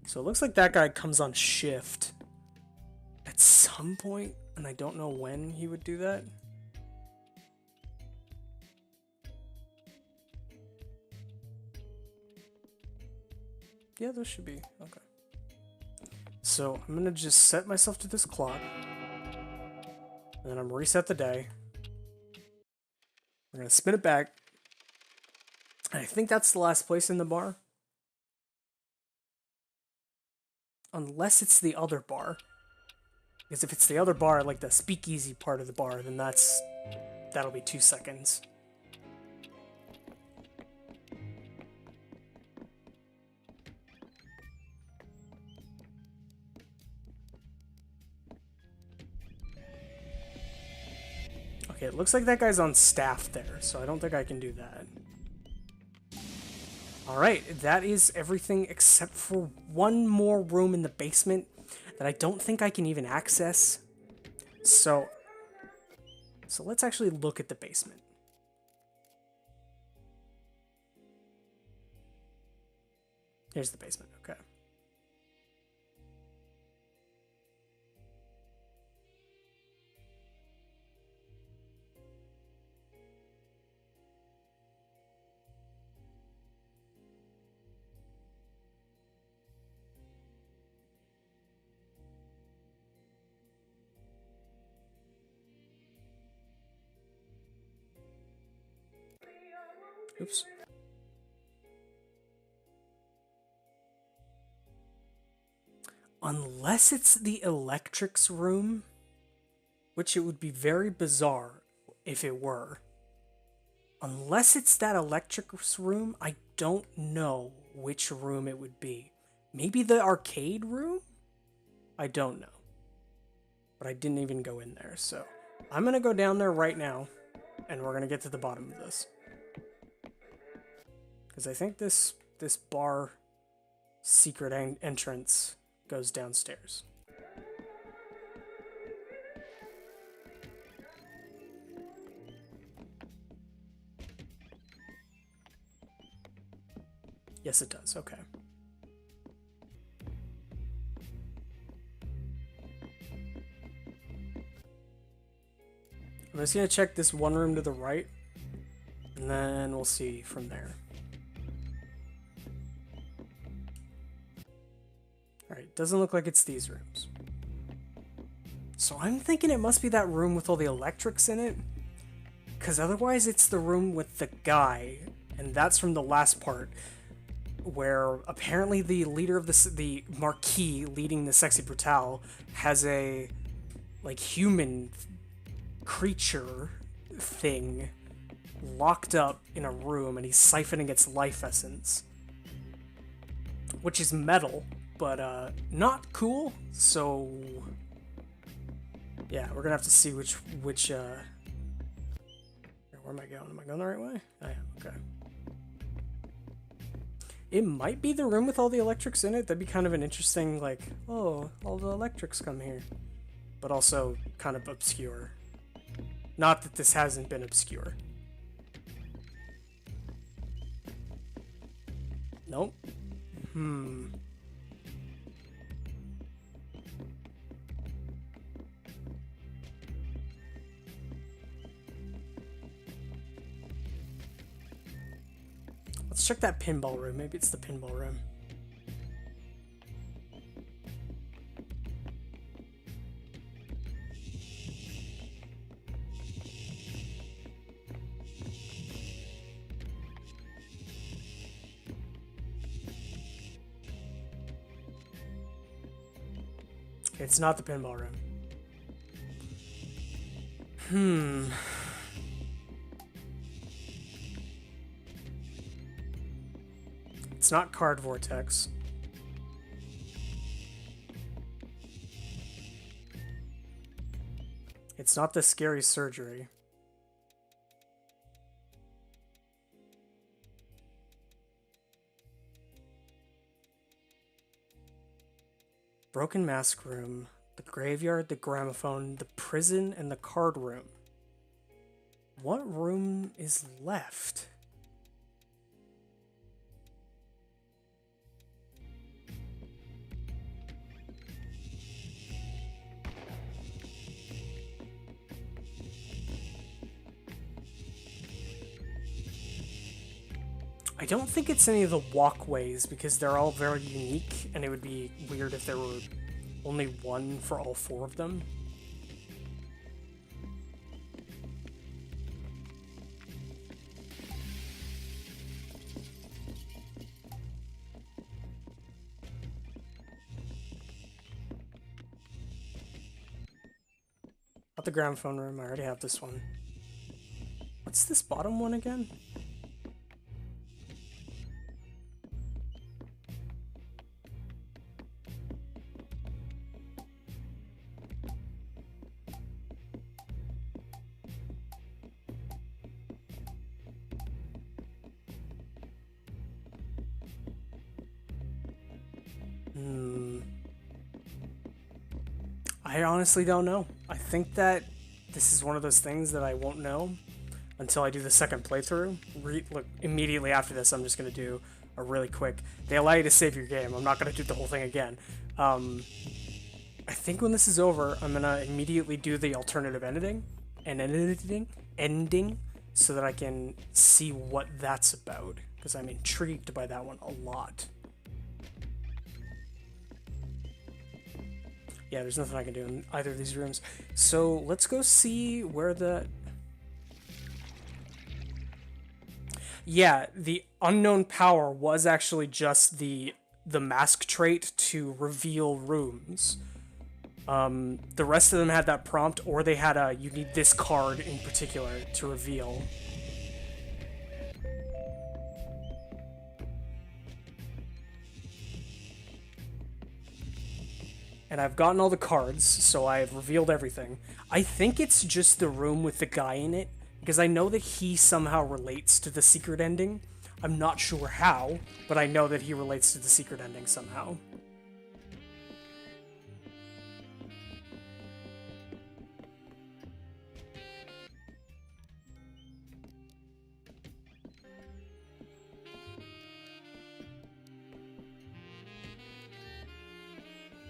So it looks like that guy comes on shift at some point, and I don't know when he would do that. Yeah, those should be okay. So I'm gonna just set myself to this clock, and then I'm gonna reset the day. We're gonna spin it back, and I think that's the last place in the bar. Unless it's the other bar. Because if it's the other bar, like the speakeasy part of the bar, then that'll be 2 seconds. Okay, it looks like that guy's on staff there, so I don't think I can do that. Alright, that is everything except for one more room in the basement that I don't think I can even access. So let's actually look at the basement. Here's the basement, okay. Oops. Unless it's the electrics room, which it would be very bizarre if it were. Unless it's that electrics room, I don't know which room it would be. Maybe the arcade room? I don't know. But I didn't even go in there, so I'm gonna go down there right now, and we're gonna get to the bottom of this. Because I think this bar secret entrance goes downstairs. Yes, it does. Okay. I'm just gonna check this one room to the right, and then we'll see from there. Alright, doesn't look like it's these rooms. So I'm thinking it must be that room with all the electrics in it, because otherwise it's the room with the guy, and that's from the last part, where apparently the leader of the Marquis leading the Sexy Brutale has a, like, human creature thing locked up in a room, and he's siphoning its life essence, which is metal, but not cool. So yeah, we're gonna have to see which where am I going? Am I going the right way? I am. Okay. It might be the room with all the electrics in it. That'd be kind of an interesting, like, oh, all the electrics come here. but also kind of obscure. Not that this hasn't been obscure. Nope. Let's check that pinball room. Maybe it's the pinball room. It's not the pinball room. It's not Card Vortex. It's not the Scary Surgery. Broken Mask Room, the Graveyard, the Gramophone, the Prison, and the Card Room. What room is left? I don't think it's any of the walkways because they're all very unique, and it would be weird if there were only one for all four of them. Not the gramophone room, I already have this one. What's this bottom one again? I honestly don't know. I think that this is one of those things that I won't know until I do the second playthrough. Look, immediately after this, I'm just going to do a really quick... They allow you to save your game. I'm not going to do the whole thing again. I think when this is over, I'm going to immediately do the alternative ending so that I can see what that's about, because I'm intrigued by that one a lot. Yeah, there's nothing I can do in either of these rooms. So let's go see where the... Yeah, the unknown power was actually just the mask trait to reveal rooms. The rest of them had that prompt, or they had a, you need this card in particular to reveal. And I've gotten all the cards, so I've revealed everything. I think it's just the room with the guy in it, because I know that he somehow relates to the secret ending. I'm not sure how, but I know that he relates to the secret ending somehow.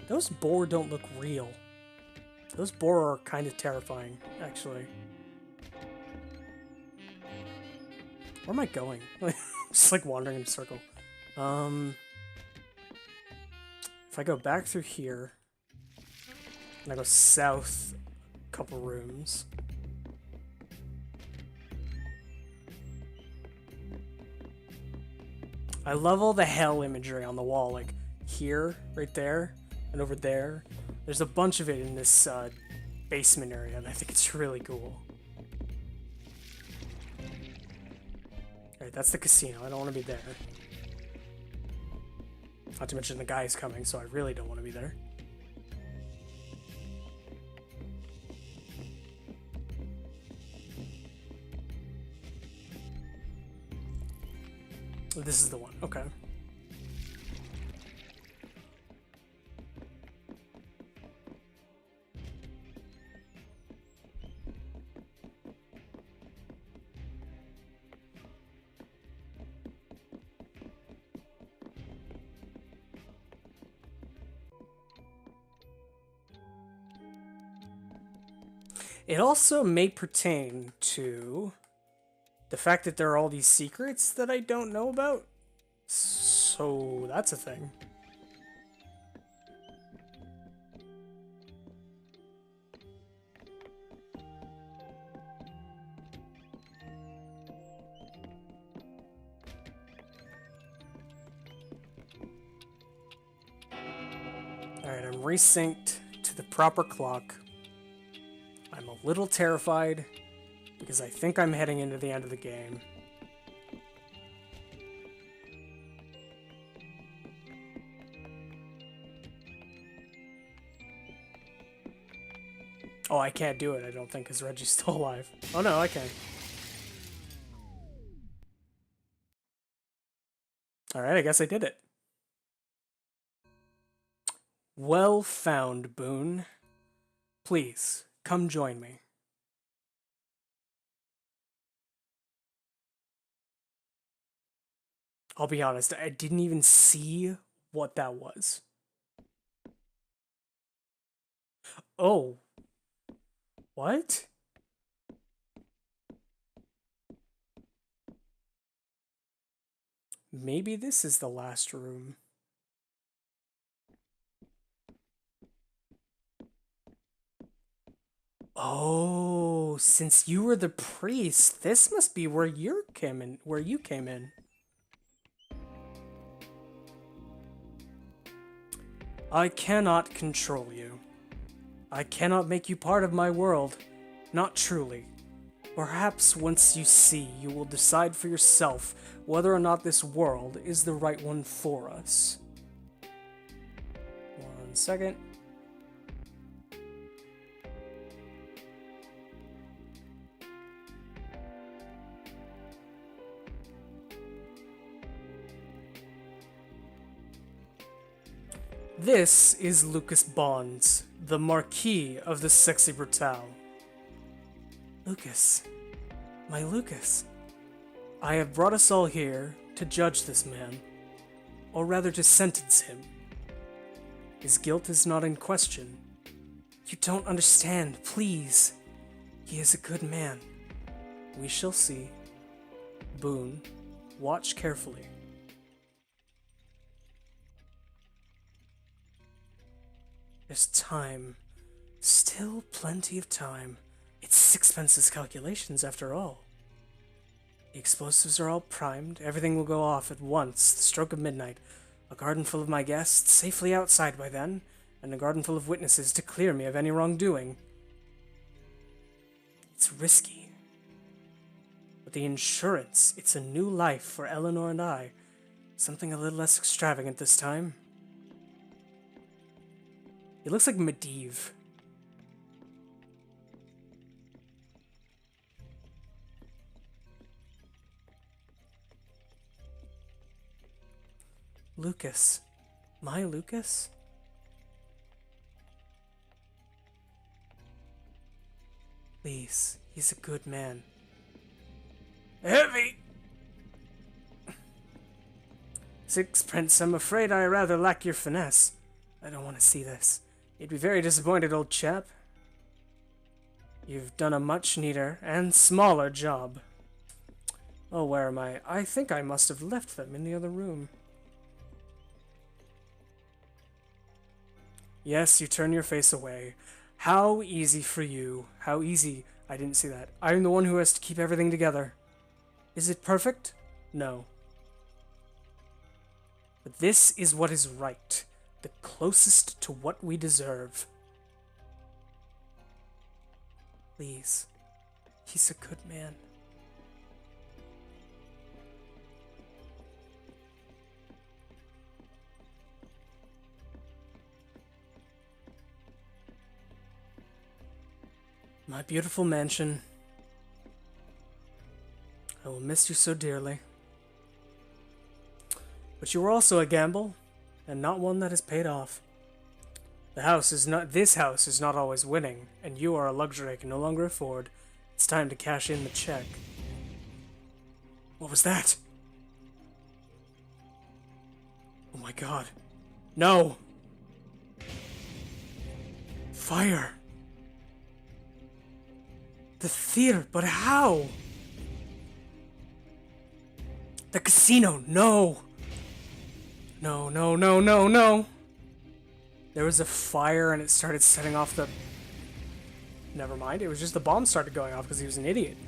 Those boar don't look real. Those boar are kind of terrifying, actually. Where am I going? Just like wandering in a circle. If I go back through here, and I go south a couple rooms. I love all the hell imagery on the wall, like here, right there, and over there. There's a bunch of it in this basement area, and I think it's really cool. Alright, that's the casino. I don't want to be there. Not to mention the guy's coming, so I really don't want to be there. This is the one. Okay. It also may pertain to the fact that there are all these secrets that I don't know about. So that's a thing. Alright, I'm resynced to the proper clock. I'm a little terrified because I think I'm heading into the end of the game. Oh, I can't do it, I don't think, because Reggie's still alive. Oh no, I can. Alright, I guess I did it. Well found, Boone. Please, come join me. I'll be honest, I didn't even see what that was. Oh. What? Maybe this is the last room. Oh, since you were the priest, this must be where you came in. I cannot control you. I cannot make you part of my world. Not truly. Perhaps once you see, you will decide for yourself whether or not this world is the right one for us. 1 second. This is Lucas Bonds, the Marquis of the Sexy Brutale. Lucas. My Lucas. I have brought us all here to judge this man, or rather to sentence him. His guilt is not in question. You don't understand, please. He is a good man. We shall see. Boone, watch carefully. There's time. Still plenty of time. It's Sixpence's calculations, after all. The explosives are all primed. Everything will go off at once, the stroke of midnight. A garden full of my guests, safely outside by then, and a garden full of witnesses to clear me of any wrongdoing. It's risky. But the insurance, it's a new life for Eleanor and I. Something a little less extravagant this time. It looks like Medivh. Lucas. My Lucas? Please, he's a good man. Heavy! Sixpence, I'm afraid I rather lack your finesse. I don't want to see this. You'd be very disappointed, old chap. You've done a much neater and smaller job. Oh, where am I? I think I must have left them in the other room. Yes, you turn your face away. How easy for you. How easy. I didn't see that. I'm the one who has to keep everything together. Is it perfect? No. But this is what is right. The closest to what we deserve. Please. He's a good man. My beautiful mansion. I will miss you so dearly. But you were also a gamble, and not one that has paid off. This house is not always winning, and you are a luxury I can no longer afford. It's time to cash in the check. What was that? Oh my god. No! The theater, but how? The casino, no! No, no, no, no, no! There was a fire and it started setting off the... Never mind, it was just the bomb started going off because he was an idiot.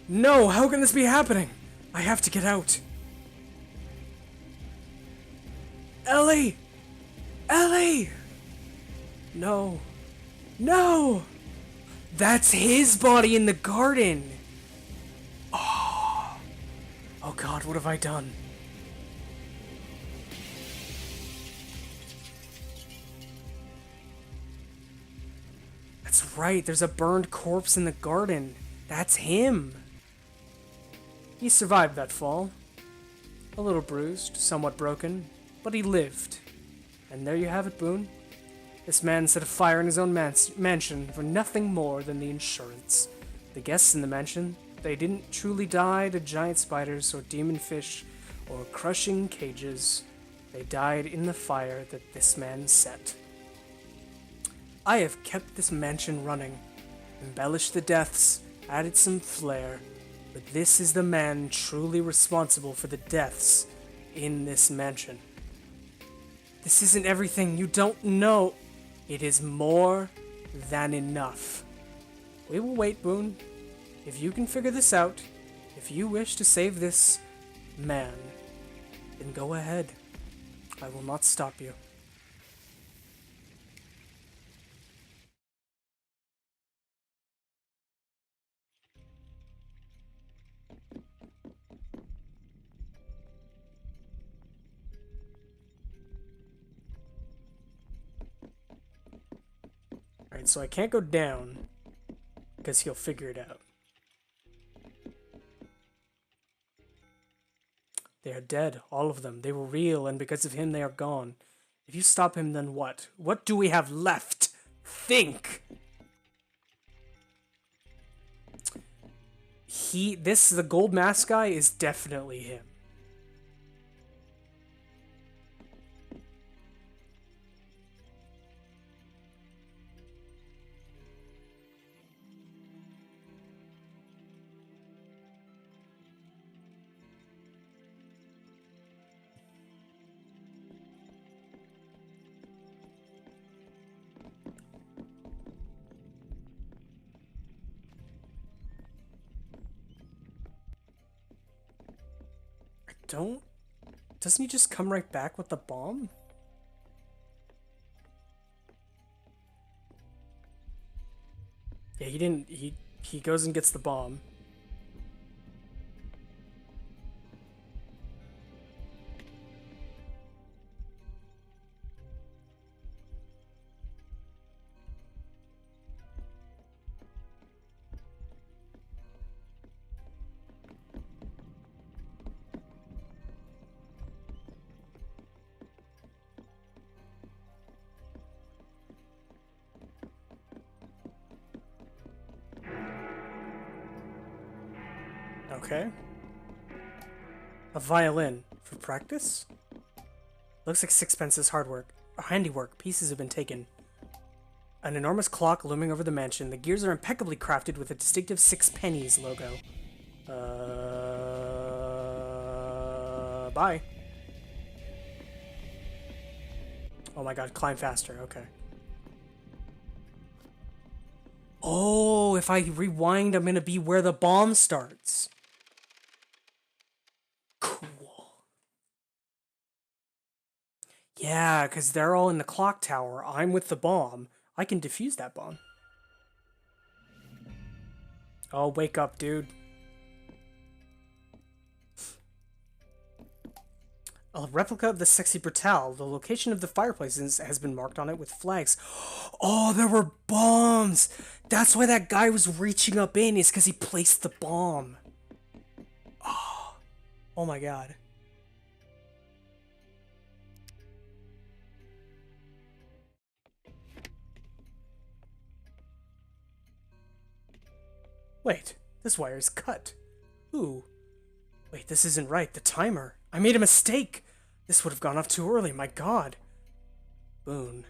No, how can this be happening? I have to get out. Ellie! Ellie! No. No! That's his body in the garden! Oh. Oh god, what have I done? That's right, there's a burned corpse in the garden. That's him. He survived that fall. A little bruised, somewhat broken, but he lived. And there you have it, Boone. This man set a fire in his own mansion for nothing more than the insurance. The guests in the mansion, they didn't truly die to giant spiders or demon fish or crushing cages. They died in the fire that this man set. I have kept this mansion running, embellished the deaths, added some flair, but this is the man truly responsible for the deaths in this mansion. This isn't everything, you don't know. It is more than enough. We will wait, Boone. If you can figure this out, if you wish to save this man, then go ahead. I will not stop you. Alright, so I can't go down, because he'll figure it out. They are dead, all of them. They were real, and because of him, they are gone. If you stop him, then what? What do we have left? Think! The gold mask guy is definitely him. Doesn't he just come right back with the bomb? Yeah, he didn't. He goes and gets the bomb. Okay. A violin. For practice? Looks like Sixpence's hard work. Handiwork. Pieces have been taken. An enormous clock looming over the mansion. The gears are impeccably crafted with a distinctive 6 pennies logo. Bye. Oh my god, climb faster. Okay. Oh, if I rewind, I'm gonna be where the bomb starts. Cool. Yeah, because they're all in the clock tower. I'm with the bomb. I can defuse that bomb. Oh, wake up, dude. A replica of the sexy Brutale. The location of the fireplaces has been marked on it with flags. Oh, there were bombs! That's why that guy was reaching up in, is because he placed the bomb. Oh my god. Wait, this wire is cut. Ooh. Wait, this isn't right. The timer. I made a mistake. This would have gone off too early. My god. Boone.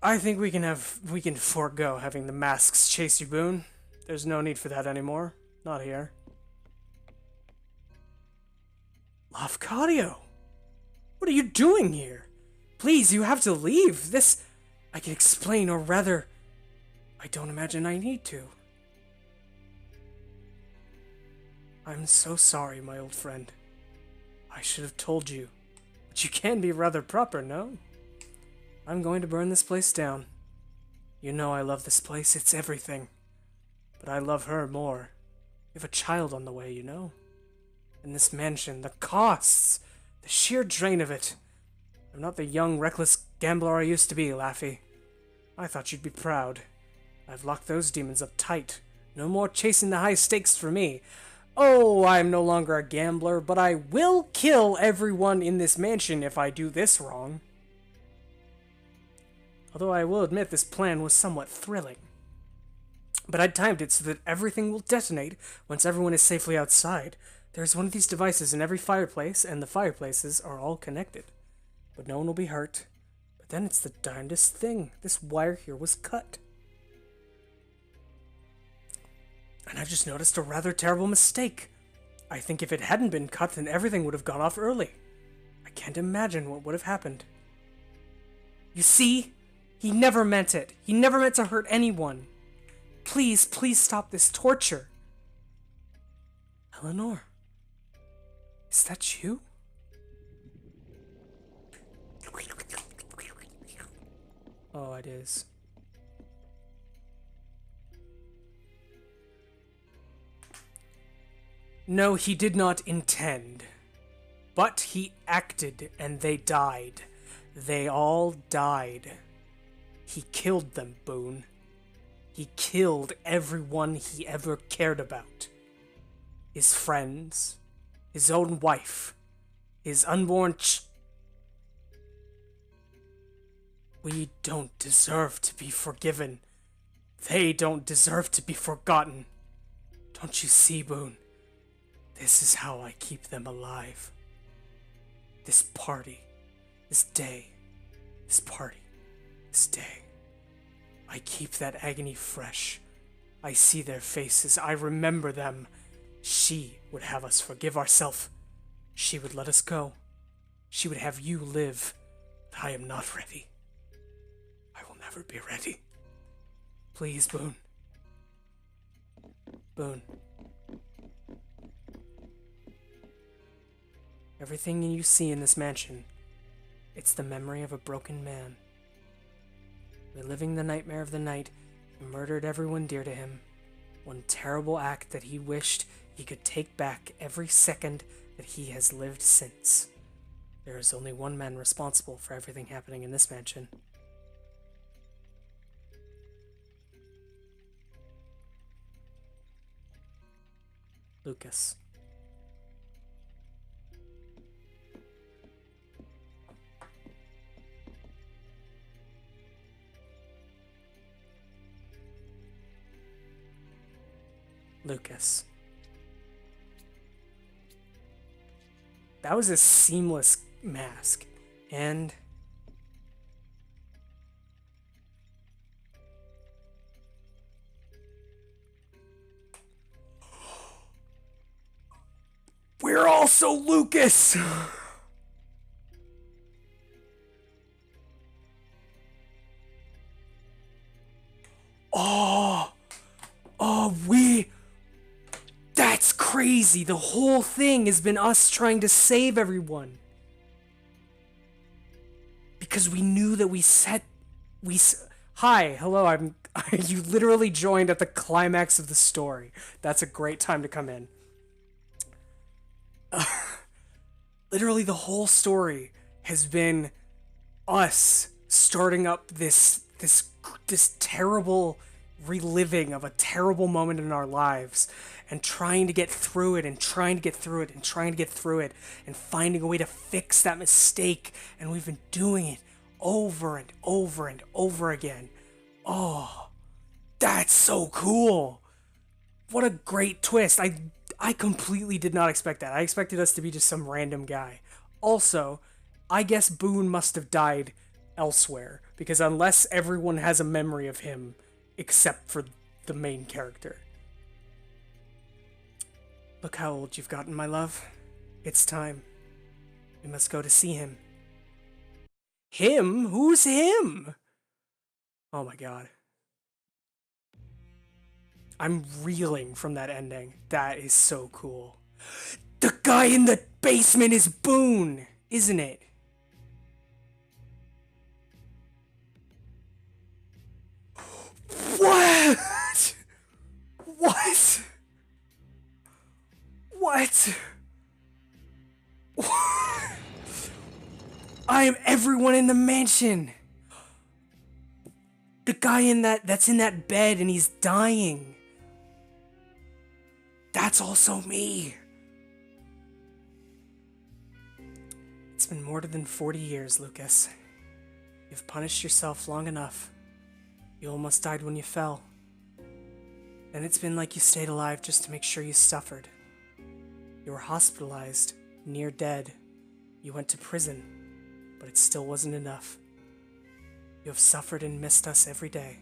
I think we can forego having the masks chase you, Boone. There's no need for that anymore. Not here. Lafcadio! What are you doing here? Please, you have to leave. This... I can explain, or rather... I don't imagine I need to. I'm so sorry, my old friend. I should have told you. But you can be rather proper, no? I'm going to burn this place down. You know I love this place, it's everything. But I love her more. We have a child on the way, you know? And this mansion, the costs, the sheer drain of it. I'm not the young, reckless gambler I used to be, Laffy. I thought you'd be proud. I've locked those demons up tight. No more chasing the high stakes for me. Oh, I'm no longer a gambler, but I will kill everyone in this mansion if I do this wrong. Although I will admit this plan was somewhat thrilling. But I'd timed it so that everything will detonate once everyone is safely outside. There's one of these devices in every fireplace, and the fireplaces are all connected. But no one will be hurt. But then it's the darndest thing. This wire here was cut. And I've just noticed a rather terrible mistake. I think if it hadn't been cut, then everything would have gone off early. I can't imagine what would have happened. You see? He never meant it. He never meant to hurt anyone. Please, please stop this torture. Eleanor? Is that you? Oh, it is. No, he did not intend. But he acted, and they died. They all died. He killed them, Boone. He killed everyone he ever cared about. His friends, his own wife, his unborn We don't deserve to be forgiven. They don't deserve to be forgotten. Don't you see, Boone? This is how I keep them alive. This party, this day, this party, this day. I keep that agony fresh. I see their faces. I remember them. She would have us forgive ourselves. She would let us go. She would have you live. But I am not ready. I will never be ready. Please, Boone. Boone. Everything you see in this mansion, it's the memory of a broken man. Reliving the nightmare of the night, he murdered everyone dear to him. One terrible act that he wished he could take back every second that he has lived since. There is only one man responsible for everything happening in this mansion. Lucas. Lucas. That was a seamless mask. And we're also Lucas. That's crazy. The whole thing has been us trying to save everyone. Because we knew that Hi, hello, you literally joined at the climax of the story. That's a great time to come in. Literally the whole story has been us starting up this terrible reliving of a terrible moment in our lives and trying to get through it and trying to get through it and trying to get through it and finding a way to fix that mistake, and we've been doing it over and over and over again. Oh, that's so cool. What a great twist. I completely did not expect that. I expected us to be just some random guy. Also, I guess Boone must have died elsewhere, because unless everyone has a memory of him except for the main character. Look how old you've gotten, my love. It's time. We must go to see him. Him? Who's him? Oh my god. I'm reeling from that ending. That is so cool. The guy in the basement is Boone, isn't it? What? What? What? I am everyone in the mansion. The guy that's in that bed and he's dying. That's also me. It's been more than 40 years, Lucas. You've punished yourself long enough. You almost died when you fell. And it's been like you stayed alive just to make sure you suffered. You were hospitalized, near dead. You went to prison, but it still wasn't enough. You have suffered and missed us every day.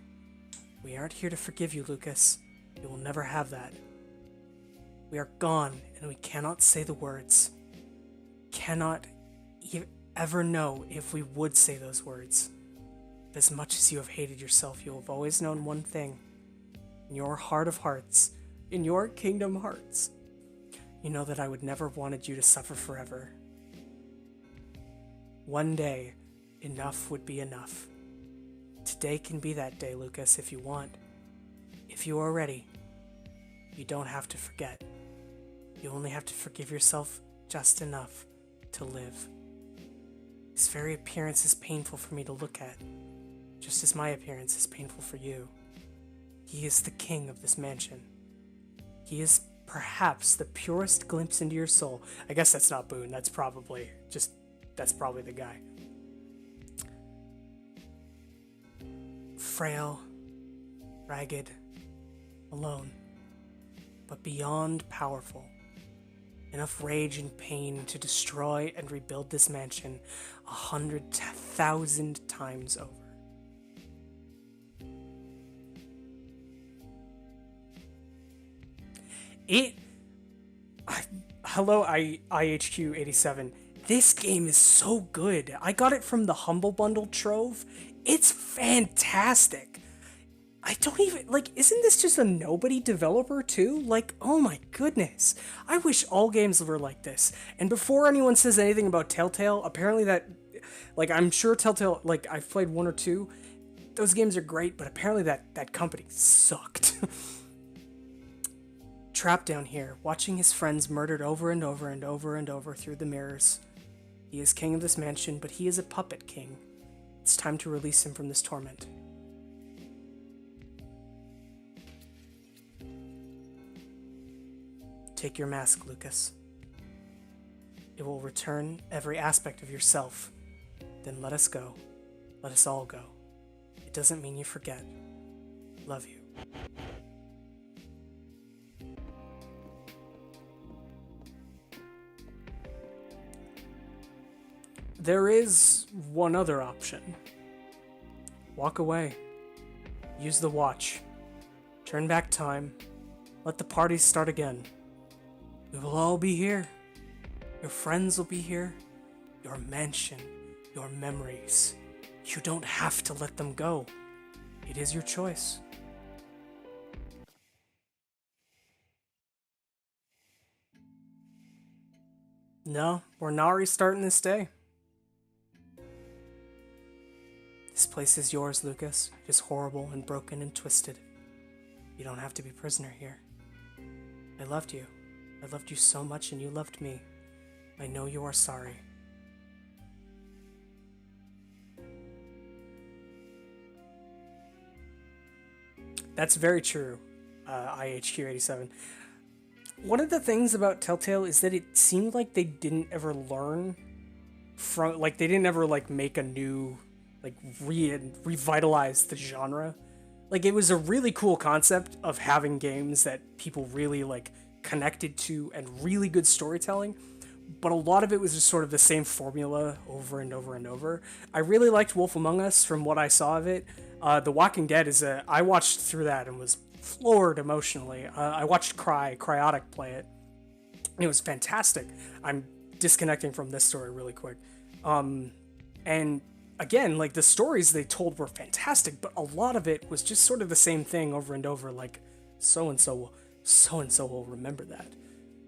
We aren't here to forgive you, Lucas. You will never have that. We are gone, and we cannot say the words. Cannot ever know if we would say those words. But as much as you have hated yourself, you have always known one thing. In your heart of hearts, in your kingdom hearts, you know that I would never have wanted you to suffer forever. One day, enough would be enough. Today can be that day, Lucas, if you want. If you are ready, you don't have to forget. You only have to forgive yourself just enough to live. His very appearance is painful for me to look at, just as my appearance is painful for you. He is the king of this mansion. He is perhaps the purest glimpse into your soul. I guess that's not Boone, that's probably the guy. Frail, ragged, alone, but beyond powerful. Enough rage and pain to destroy and rebuild this mansion 100,000 times over. Hello, IHQ87. This game is so good. I got it from the Humble Bundle Trove. It's fantastic. I don't even, isn't this just a nobody developer too? Oh my goodness. I wish all games were like this. And before anyone says anything about Telltale, apparently I'm sure Telltale, I've played one or two. Those games are great, but apparently that company sucked. Trapped down here, watching his friends murdered over and over and over and over through the mirrors. He is king of this mansion, but he is a puppet king. It's time to release him from this torment. Take your mask, Lucas. It will return every aspect of yourself. Then let us go. Let us all go. It doesn't mean you forget. Love you. There is one other option. Walk away. Use the watch. Turn back time. Let the party start again. We will all be here. Your friends will be here. Your mansion. Your memories. You don't have to let them go. It is your choice. No, we're not restarting this day. This place is yours, Lucas. It is horrible and broken and twisted. You don't have to be prisoner here. I loved you. I loved you so much and you loved me. I know you are sorry. That's very true, IHQ87. One of the things about Telltale is that it seemed like they didn't ever learn from, they didn't ever, make a new, revitalize the genre. It was a really cool concept of having games that people really, connected to and really good storytelling, but a lot of it was just sort of the same formula over and over and over. I really liked Wolf Among Us from what I saw of it. The Walking Dead I watched through that and was floored emotionally. I watched Cryotic play it. It was fantastic. I'm disconnecting from this story really quick. And again, like the stories they told were fantastic, but a lot of it was just sort of the same thing over and over. Like so and so will remember that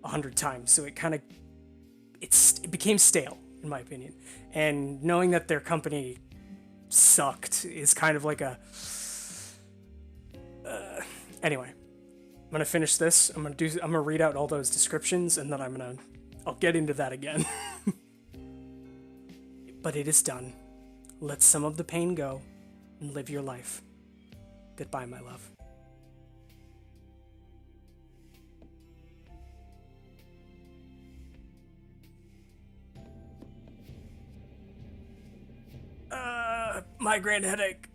100 times. So it became stale in my opinion. And knowing that their company sucked is kind of like a. Anyway, I'm gonna finish this. I'm gonna read out all those descriptions, and then I'll get into that again. But it is done. Let some of the pain go, and live your life. Goodbye, my love. Migraine headache.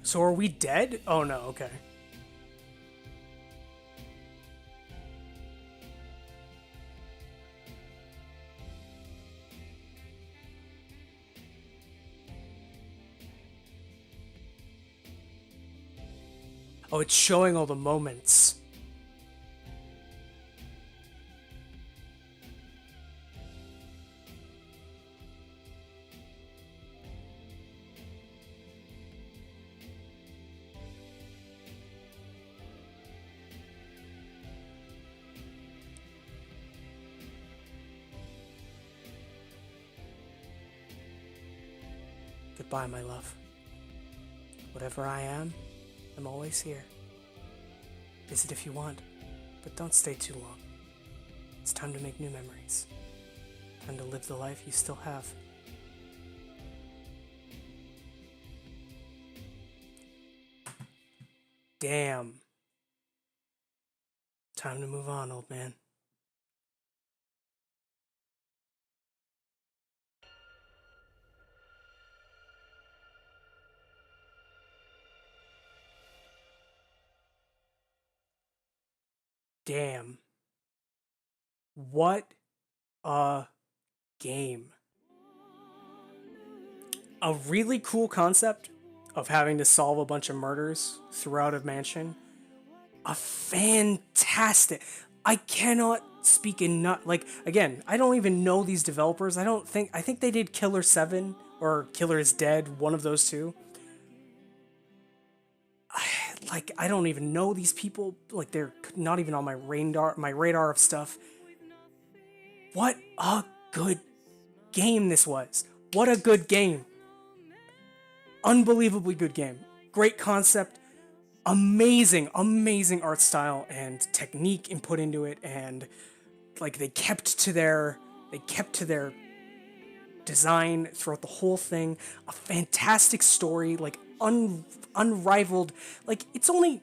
So are we dead? Oh no, okay. Oh, it's showing all the moments. Goodbye, my love. Whatever I am, I'm always here. Visit if you want, but don't stay too long. It's time to make new memories. Time to live the life you still have. Damn. Time to move on, old man. Damn. What a game. A really cool concept of having to solve a bunch of murders throughout a mansion. A fantastic. I cannot speak enough. Like, again, I don't even know these developers. I think they did Killer 7 or Killer is Dead, one of those two. I don't even know these people. Like, they're not even on my radar of stuff. What a good game this was. What a good game. Unbelievably good game. Great concept. Amazing art style and technique input into it, and like they kept to their design throughout the whole thing. A fantastic story, like unrivaled. Like, it's only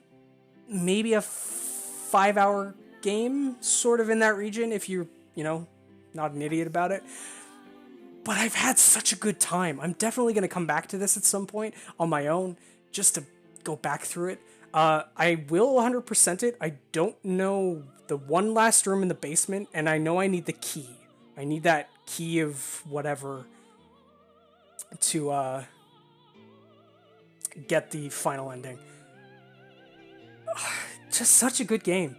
maybe a 5-hour game, sort of in that region, if you're, not an idiot about it. But I've had such a good time. I'm definitely going to come back to this at some point on my own, just to go back through it. I will 100% it. I don't know the one last room in the basement, and I know I need the key. I need that key of whatever to get the final ending. Just such a good game.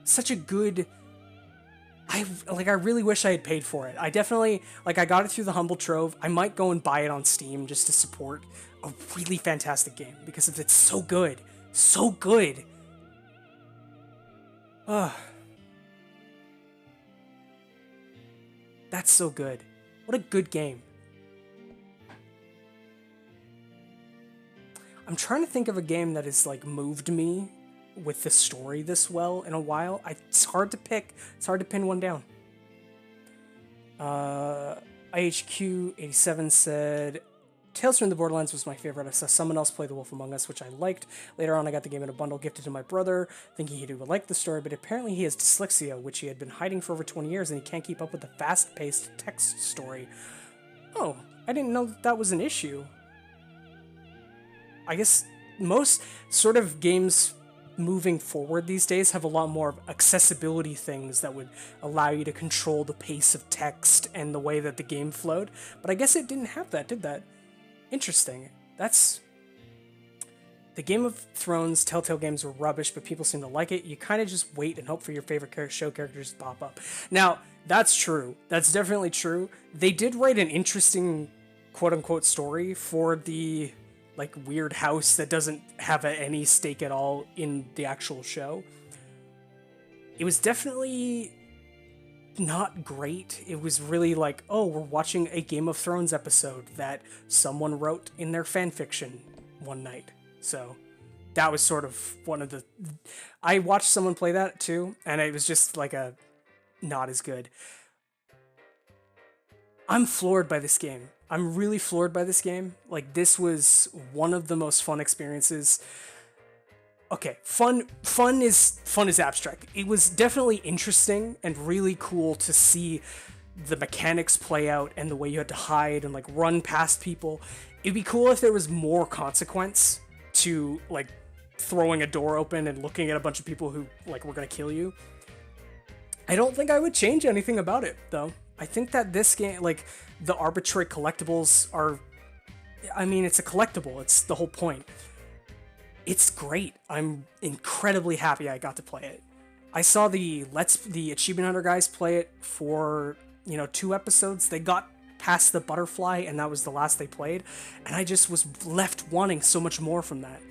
Such a good... I really wish I had paid for it. I definitely, I got it through the Humble Trove. I might go and buy it on Steam just to support a really fantastic game, because it's so good. So good. That's so good. What a good game. I'm trying to think of a game that has moved me with the story this well in a while. It's hard to pick. It's hard to pin one down. I IHQ87 said, Tales from the Borderlands was my favorite. I saw someone else play The Wolf Among Us, which I liked. Later on, I got the game in a bundle gifted to my brother, thinking he would like the story, but apparently he has dyslexia, which he had been hiding for over 20 years, and he can't keep up with the fast-paced text story. Oh, I didn't know that was an issue. I guess most sort of games moving forward these days have a lot more accessibility things that would allow you to control the pace of text and the way that the game flowed, but I guess it didn't have that, did that? Interesting. That's... The Game of Thrones Telltale games were rubbish, but people seem to like it. You kind of just wait and hope for your favorite show characters to pop up. Now, that's true. That's definitely true. They did write an interesting quote-unquote story for the, like, weird house that doesn't have any stake at all in the actual show. It was definitely not great. It was really like, oh, we're watching a Game of Thrones episode that someone wrote in their fanfiction one night. So that was sort of one of the... I watched someone play that too, and it was just like a not as good. I'm floored by this game. I'm really floored by this game. Like, this was one of the most fun experiences. Okay, fun is abstract. It was definitely interesting and really cool to see the mechanics play out and the way you had to hide and like run past people. It'd be cool if there was more consequence to like throwing a door open and looking at a bunch of people who like were gonna kill you. I don't think I would change anything about it though. I think that this game, like the arbitrary collectibles are, I mean, it's a collectible. It's the whole point. It's great. I'm incredibly happy I got to play it. I saw the Achievement Hunter guys play it for, 2 episodes. They got past the butterfly and that was the last they played. And I just was left wanting so much more from that.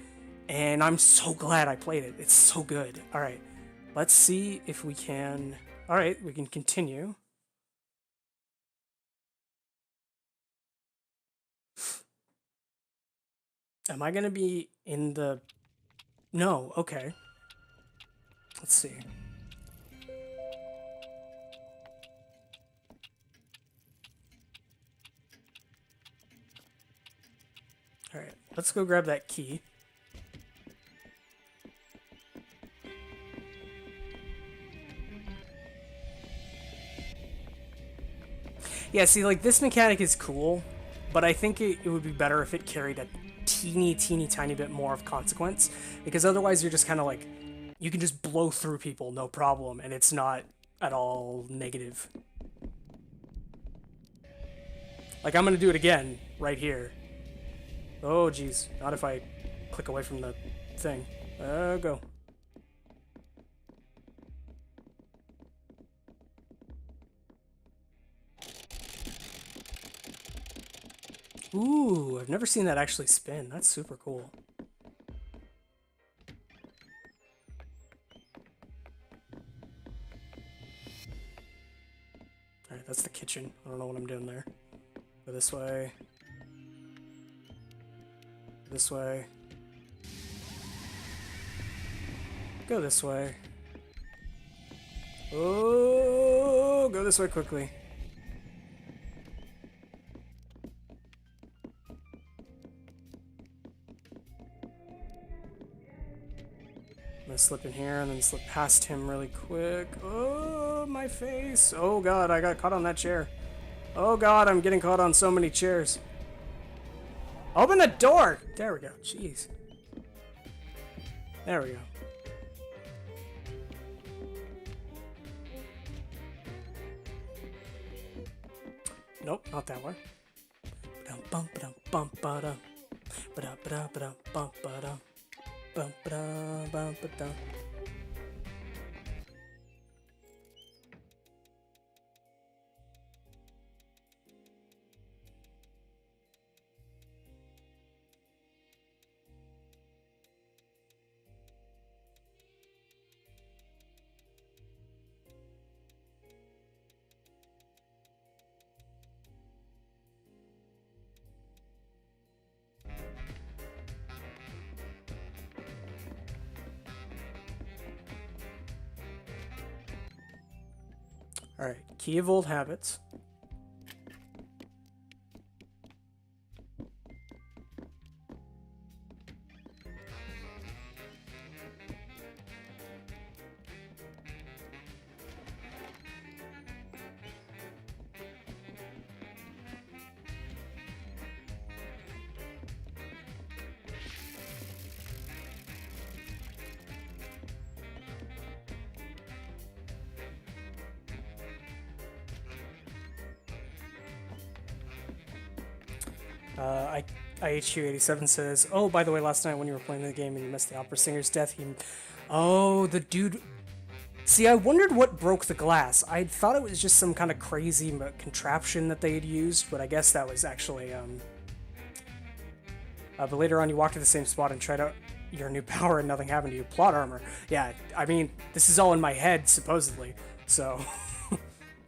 And I'm so glad I played it. It's so good. All right, let's see if we can... All right, we can continue. Am I going to be in the... No, okay. Let's see. Alright, let's go grab that key. Yeah, see, like, this mechanic is cool, but I think it would be better if it carried a teeny tiny bit more of consequence, because otherwise you're just kind of like, you can just blow through people no problem and it's not at all negative. Like, I'm gonna do it again right here. Oh geez, not if I click away from the thing. Go. Ooh, I've never seen that actually spin. That's super cool. Alright, that's the kitchen. I don't know what I'm doing there. Go this way. This way. Go this way. Oh, go this way quickly. I'm gonna slip in here and then slip past him really quick. Oh, my face. Oh god, I got caught on that chair. Oh god, I'm getting caught on so many chairs. Open the door! There we go. Jeez. There we go. Nope, not that one. Alright, key of old habits. I IHQ87 says, "Oh, by the way, last night when you were playing the game and you missed the opera singer's death, he, oh, the dude. See, I wondered what broke the glass. I thought it was just some kind of crazy contraption that they had used, but I guess that was actually but later on, you walked to the same spot and tried out your new power, and nothing happened to you. Plot armor. Yeah, I mean, this is all in my head supposedly, so."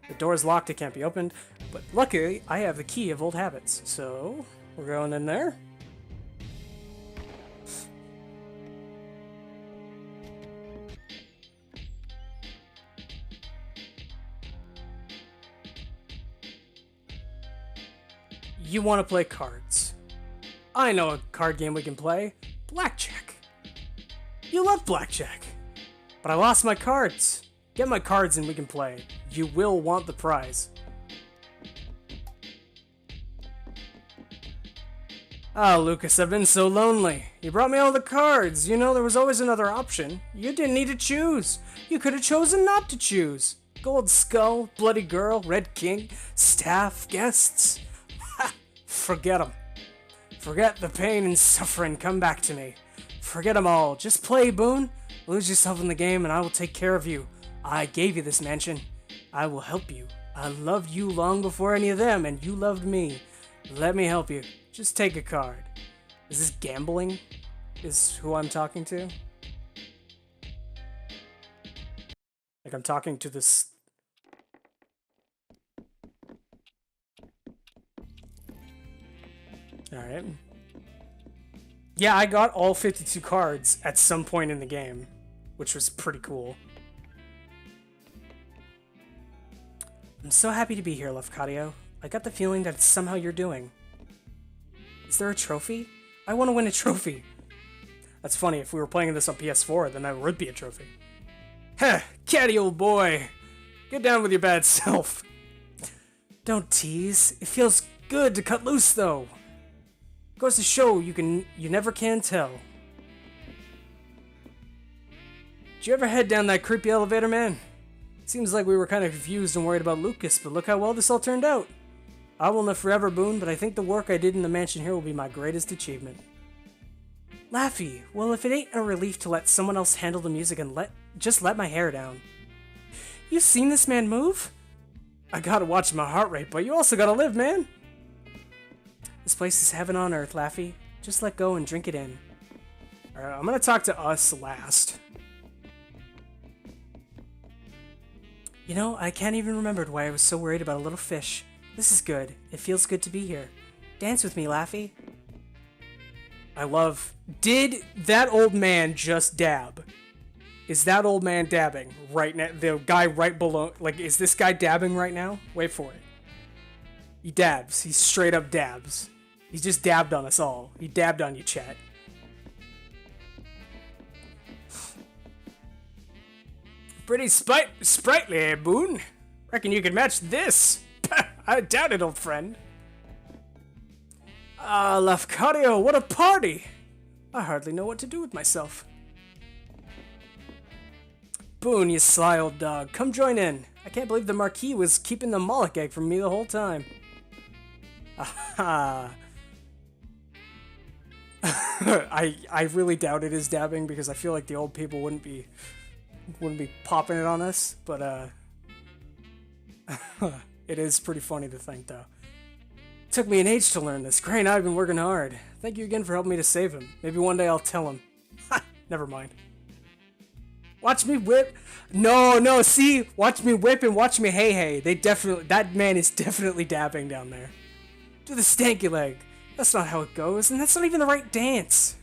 The door's locked, it can't be opened, but luckily I have the key of old habits, so we're going in there. You want to play cards. I know a card game we can play. Blackjack. You love blackjack. But I lost my cards. Get my cards and we can play. You will want the prize. Ah, Lucas, I've been so lonely. You brought me all the cards. You know, there was always another option. You didn't need to choose. You could have chosen not to choose. Gold skull, bloody girl, red king, staff, guests. Ha! Forget them. Forget the pain and suffering. Come back to me. Forget them all. Just play, Boone. Lose yourself in the game and I will take care of you. I gave you this mansion. I will help you. I loved you long before any of them, and you loved me. Let me help you. Just take a card. Is this gambling? Is who I'm talking to? Like I'm talking to this... Alright. Yeah, I got all 52 cards at some point in the game, which was pretty cool. I'm so happy to be here, Lefkadio. I got the feeling that it's somehow you're doing. Is there a trophy? I want to win a trophy. That's funny, if we were playing this on PS4, then that would be a trophy. Heh, catty old boy. Get down with your bad self. Don't tease. It feels good to cut loose, though. Goes to show you never can tell. Did you ever head down that creepy elevator, man? Seems like we were kind of confused and worried about Lucas, but look how well this all turned out. I will live forever, Boone, but I think the work I did in the mansion here will be my greatest achievement. Laffy, well, if it ain't a relief to let someone else handle the music and just let my hair down. You seen this man move? I gotta watch my heart rate, but you also gotta live, man. This place is heaven on earth, Laffy. Just let go and drink it in. Alright, I'm gonna talk to us last. You know, I can't even remember why I was so worried about a little fish. This is good. It feels good to be here. Dance with me, Laffy. I love... Did that old man just dab? Is that old man dabbing right now? The guy right below... Like, is this guy dabbing right now? Wait for it. He dabs. He straight up dabs. He's just dabbed on us all. He dabbed on you, chat. Pretty sprightly, eh, Boone? Reckon you could match this. I doubt it, old friend. Ah, Lafcadio, what a party! I hardly know what to do with myself. Boone, you sly old dog, come join in. I can't believe the Marquis was keeping the Moloch egg from me the whole time. Aha! I really doubt it is dabbing because I feel like the old people wouldn't be popping it on us, but it is pretty funny to think though. Took me an age to learn this. Crane, I've been working hard. Thank you again for helping me to save him. Maybe one day I'll tell him. Ha! Never mind. Watch me whip. No, see? Watch me whip and watch me hey. That man is definitely dabbing down there. Do the stanky leg. That's not how it goes, and that's not even the right dance.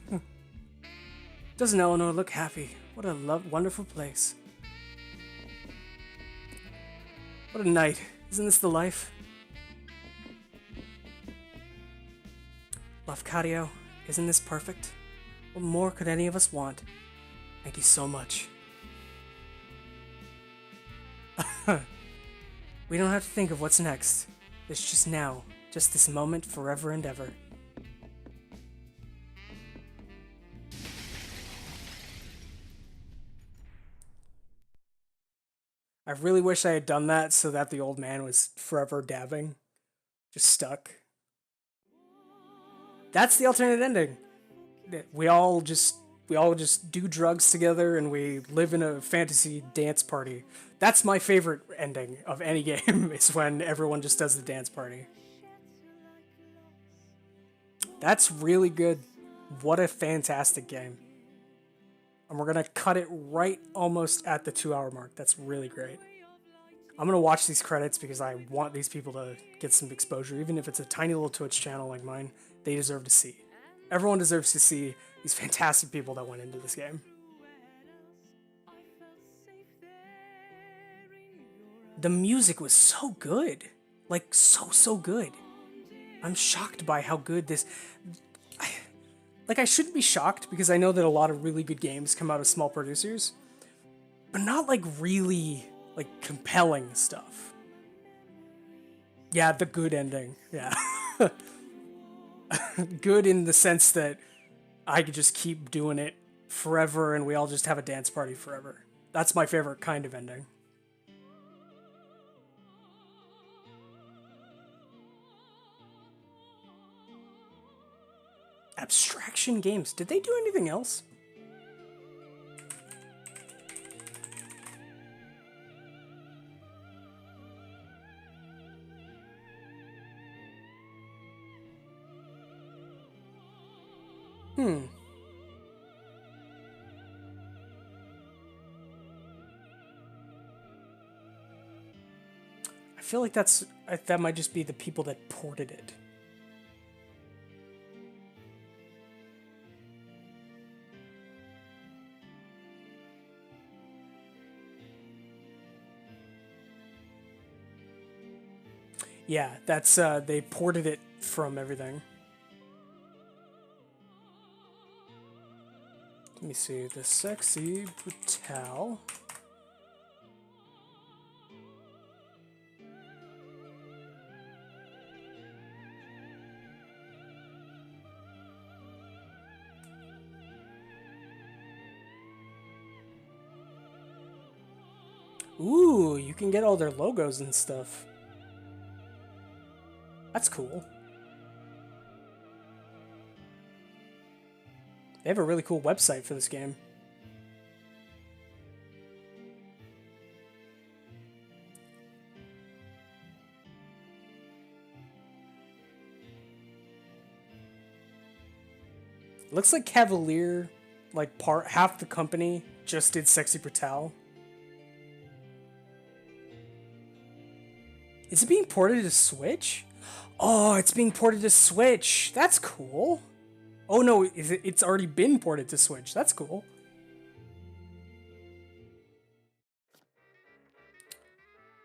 Doesn't Eleanor look happy? What a wonderful place. What a night. Isn't this the life? Lafcadio, isn't this perfect? What more could any of us want? Thank you so much. We don't have to think of what's next. It's just now. Just this moment forever and ever. I really wish I had done that so that the old man was forever dabbing. Just stuck. That's the alternate ending. We all just do drugs together and we live in a fantasy dance party. That's my favorite ending of any game is when everyone just does the dance party. That's really good. What a fantastic game. And we're gonna cut it right almost at the 2 hour mark. That's really great. I'm gonna watch these credits because I want these people to get some exposure, even if it's a tiny little Twitch channel like mine. They deserve to see. Everyone deserves to see these fantastic people that went into this game. The music was so good. Like, so good. I'm shocked by how good this... I shouldn't be shocked because I know that a lot of really good games come out of small producers, but not, like, really, like, compelling stuff. Yeah, the good ending. Yeah. Good in the sense that I could just keep doing it forever and we all just have a dance party forever. That's my favorite kind of ending. Abstraction Games. Did they do anything else? I feel like that might just be the people that ported it. Yeah, that's they ported it from everything. Let me see, the Sexy Brutale. Ooh, you can get all their logos and stuff. That's cool. They have a really cool website for this game. Looks like Cavalier, like half the company just did Sexy Brutale. Is it being ported to Switch? Oh, it's being ported to Switch. That's cool. Oh no, it's already been ported to Switch. That's cool.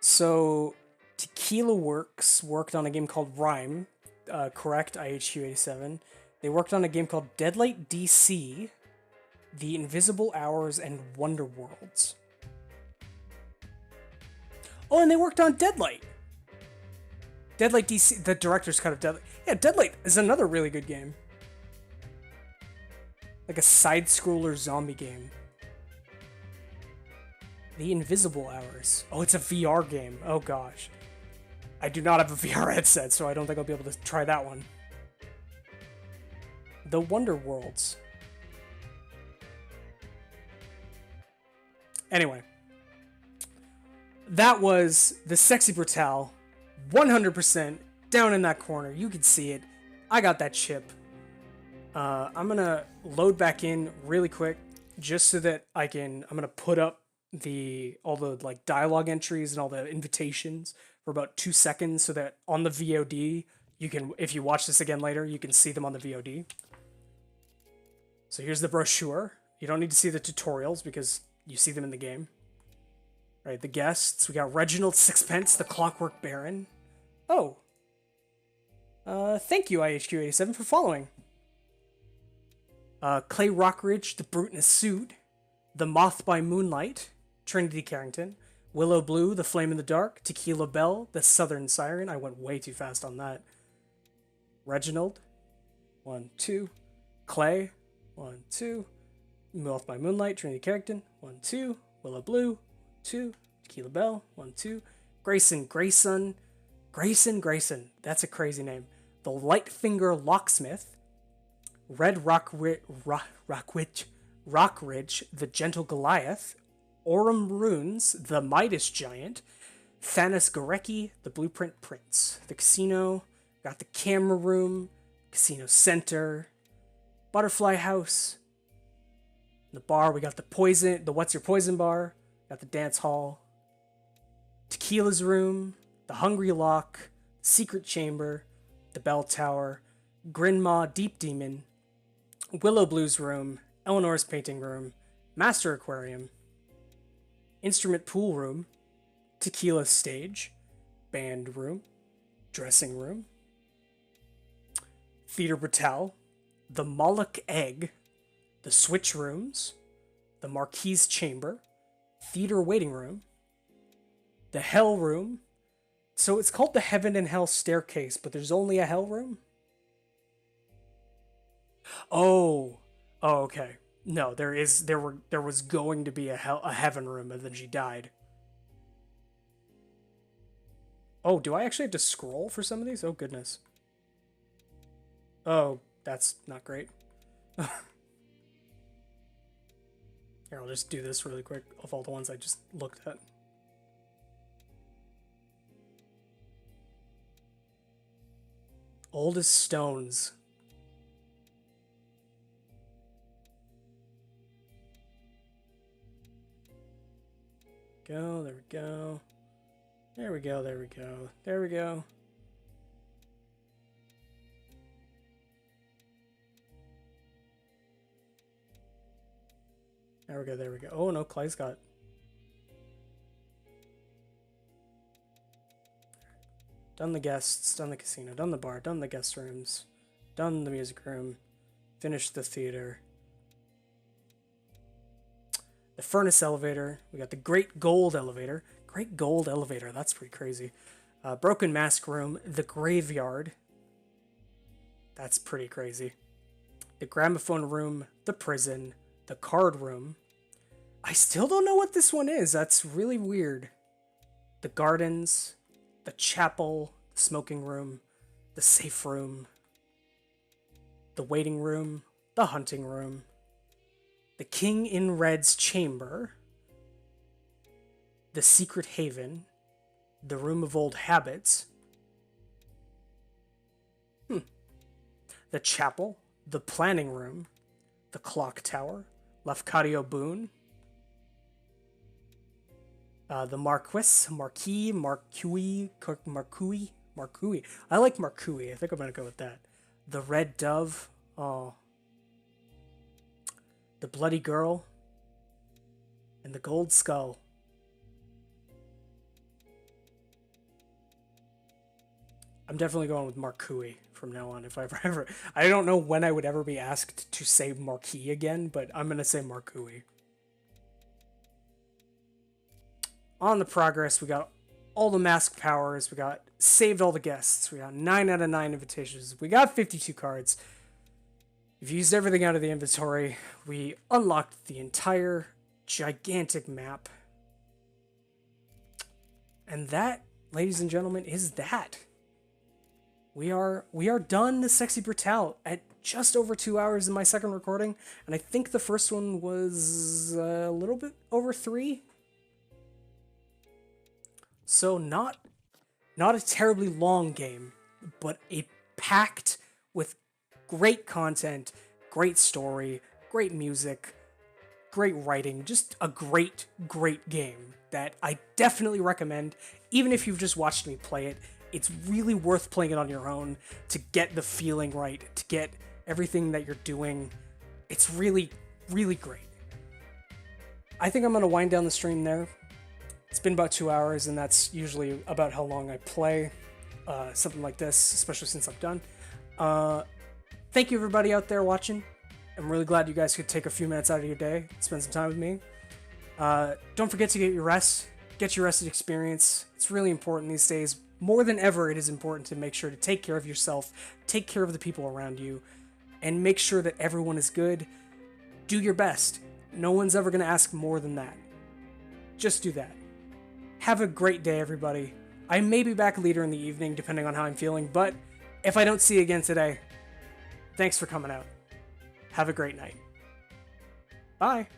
So, Tequila Works worked on a game called Rhyme. Correct, IHQ87. They worked on a game called Deadlight DC, The Invisible Hours, and Wonder Worlds. Oh, and they worked on Deadlight. Deadlight DC, the director's cut of Deadlight. Yeah, Deadlight is another really good game. Like a side-scroller zombie game. The Invisible Hours. Oh, it's a VR game. Oh gosh. I do not have a VR headset, so I don't think I'll be able to try that one. The Wonder Worlds. Anyway. That was the Sexy Brutale. 100% down in that corner. You can see it. I got that chip. I'm gonna load back in really quick just so that I'm gonna put up all the like dialogue entries and all the invitations for about 2 seconds so that on the VOD you can, if you watch this again later, you can see them on the VOD. So here's the brochure. You don't need to see the tutorials because you see them in the game. Right, the guests. We got Reginald Sixpence, the Clockwork Baron. Oh. Thank you, IHQ87, for following. Clay Rockridge, the Brute in a Suit. The Moth by Moonlight, Trinity Carrington. Willow Blue, the Flame in the Dark. Tequila Bell, the Southern Siren. I went way too fast on that. Reginald. 1, 2. Clay. 1, 2. Moth by Moonlight, Trinity Carrington. 1, 2. Willow Blue. 2. Tequila Bell. 1, 2. Grayson. Grayson. That's a crazy name. The Lightfinger Locksmith. Red Rockridge, the Gentle Goliath, Aurum Runes, the Midas Giant, Thanos Gorecki, the Blueprint Prince. The casino, got the camera room, casino center, butterfly house. In the bar, we got the What's Your Poison bar, got the dance hall, tequila's room, the Hungry Lock, secret chamber, the bell tower, Grinmaw Deep Demon, Willow Blue's room, Eleanor's painting room, master aquarium, instrument pool room, tequila stage, band room, dressing room, theater Brutale, the Moloch egg, the switch rooms, the Marquise chamber, theater waiting room, the hell room. So it's called the heaven and hell staircase, but there's only a hell room? Oh, okay. No, there was going to be a heaven room, and then she died. Oh, do I actually have to scroll for some of these? Oh goodness. Oh, that's not great. Here, I'll just do this really quick of all the ones I just looked at. Oldest stones. There we go. There we go, there we go. There we go. There we go, there we go. Oh no, Clay's got... Done the guests, done the casino, done the bar, done the guest rooms, done the music room, finished the theater. The furnace elevator, we got the Great Gold elevator. Great Gold elevator, that's pretty crazy. Broken mask room, the graveyard. That's pretty crazy. The gramophone room, the prison, the card room. I still don't know what this one is. That's really weird. The gardens, the chapel, the smoking room, the safe room, the waiting room, the hunting room, the King in Red's chamber, the secret haven, the room of old habits, the chapel, the planning room, the clock tower, Lafcadio Boone, the Marquis. I like Marquis. I think I'm gonna go with that. The Red Dove. Oh. The Bloody Girl, and the Gold Skull. I'm definitely going with Marquis from now on. If I ever, I don't know when I would ever be asked to say Marquis again, but I'm gonna say Marquis. On the progress, we got all the mask powers. We got saved all the guests. We got 9 out of 9 invitations. We got 52 cards. We've used everything out of the inventory. We unlocked the entire gigantic map. And that, ladies and gentlemen, is that. We are done the Sexy Brutale at just over 2 hours in my second recording, and I think the first one was a little bit over 3. So not a terribly long game, but a packed with great content, great story, great music, great writing, just a great, great game that I definitely recommend. Even if you've just watched me play it, it's really worth playing it on your own to get the feeling right, to get everything that you're doing. It's really, really great. I think I'm going to wind down the stream there. It's been about 2 hours, and that's usually about how long I play something like this, especially since I'm done. Thank you everybody out there watching. I'm really glad you guys could take a few minutes out of your day, spend some time with me. Don't forget to get your rest. Get your rested experience. It's really important these days. More than ever, it is important to make sure to take care of yourself, take care of the people around you, and make sure that everyone is good. Do your best. No one's ever going to ask more than that. Just do that. Have a great day, everybody. I may be back later in the evening, depending on how I'm feeling, but if I don't see you again today, thanks for coming out. Have a great night. Bye.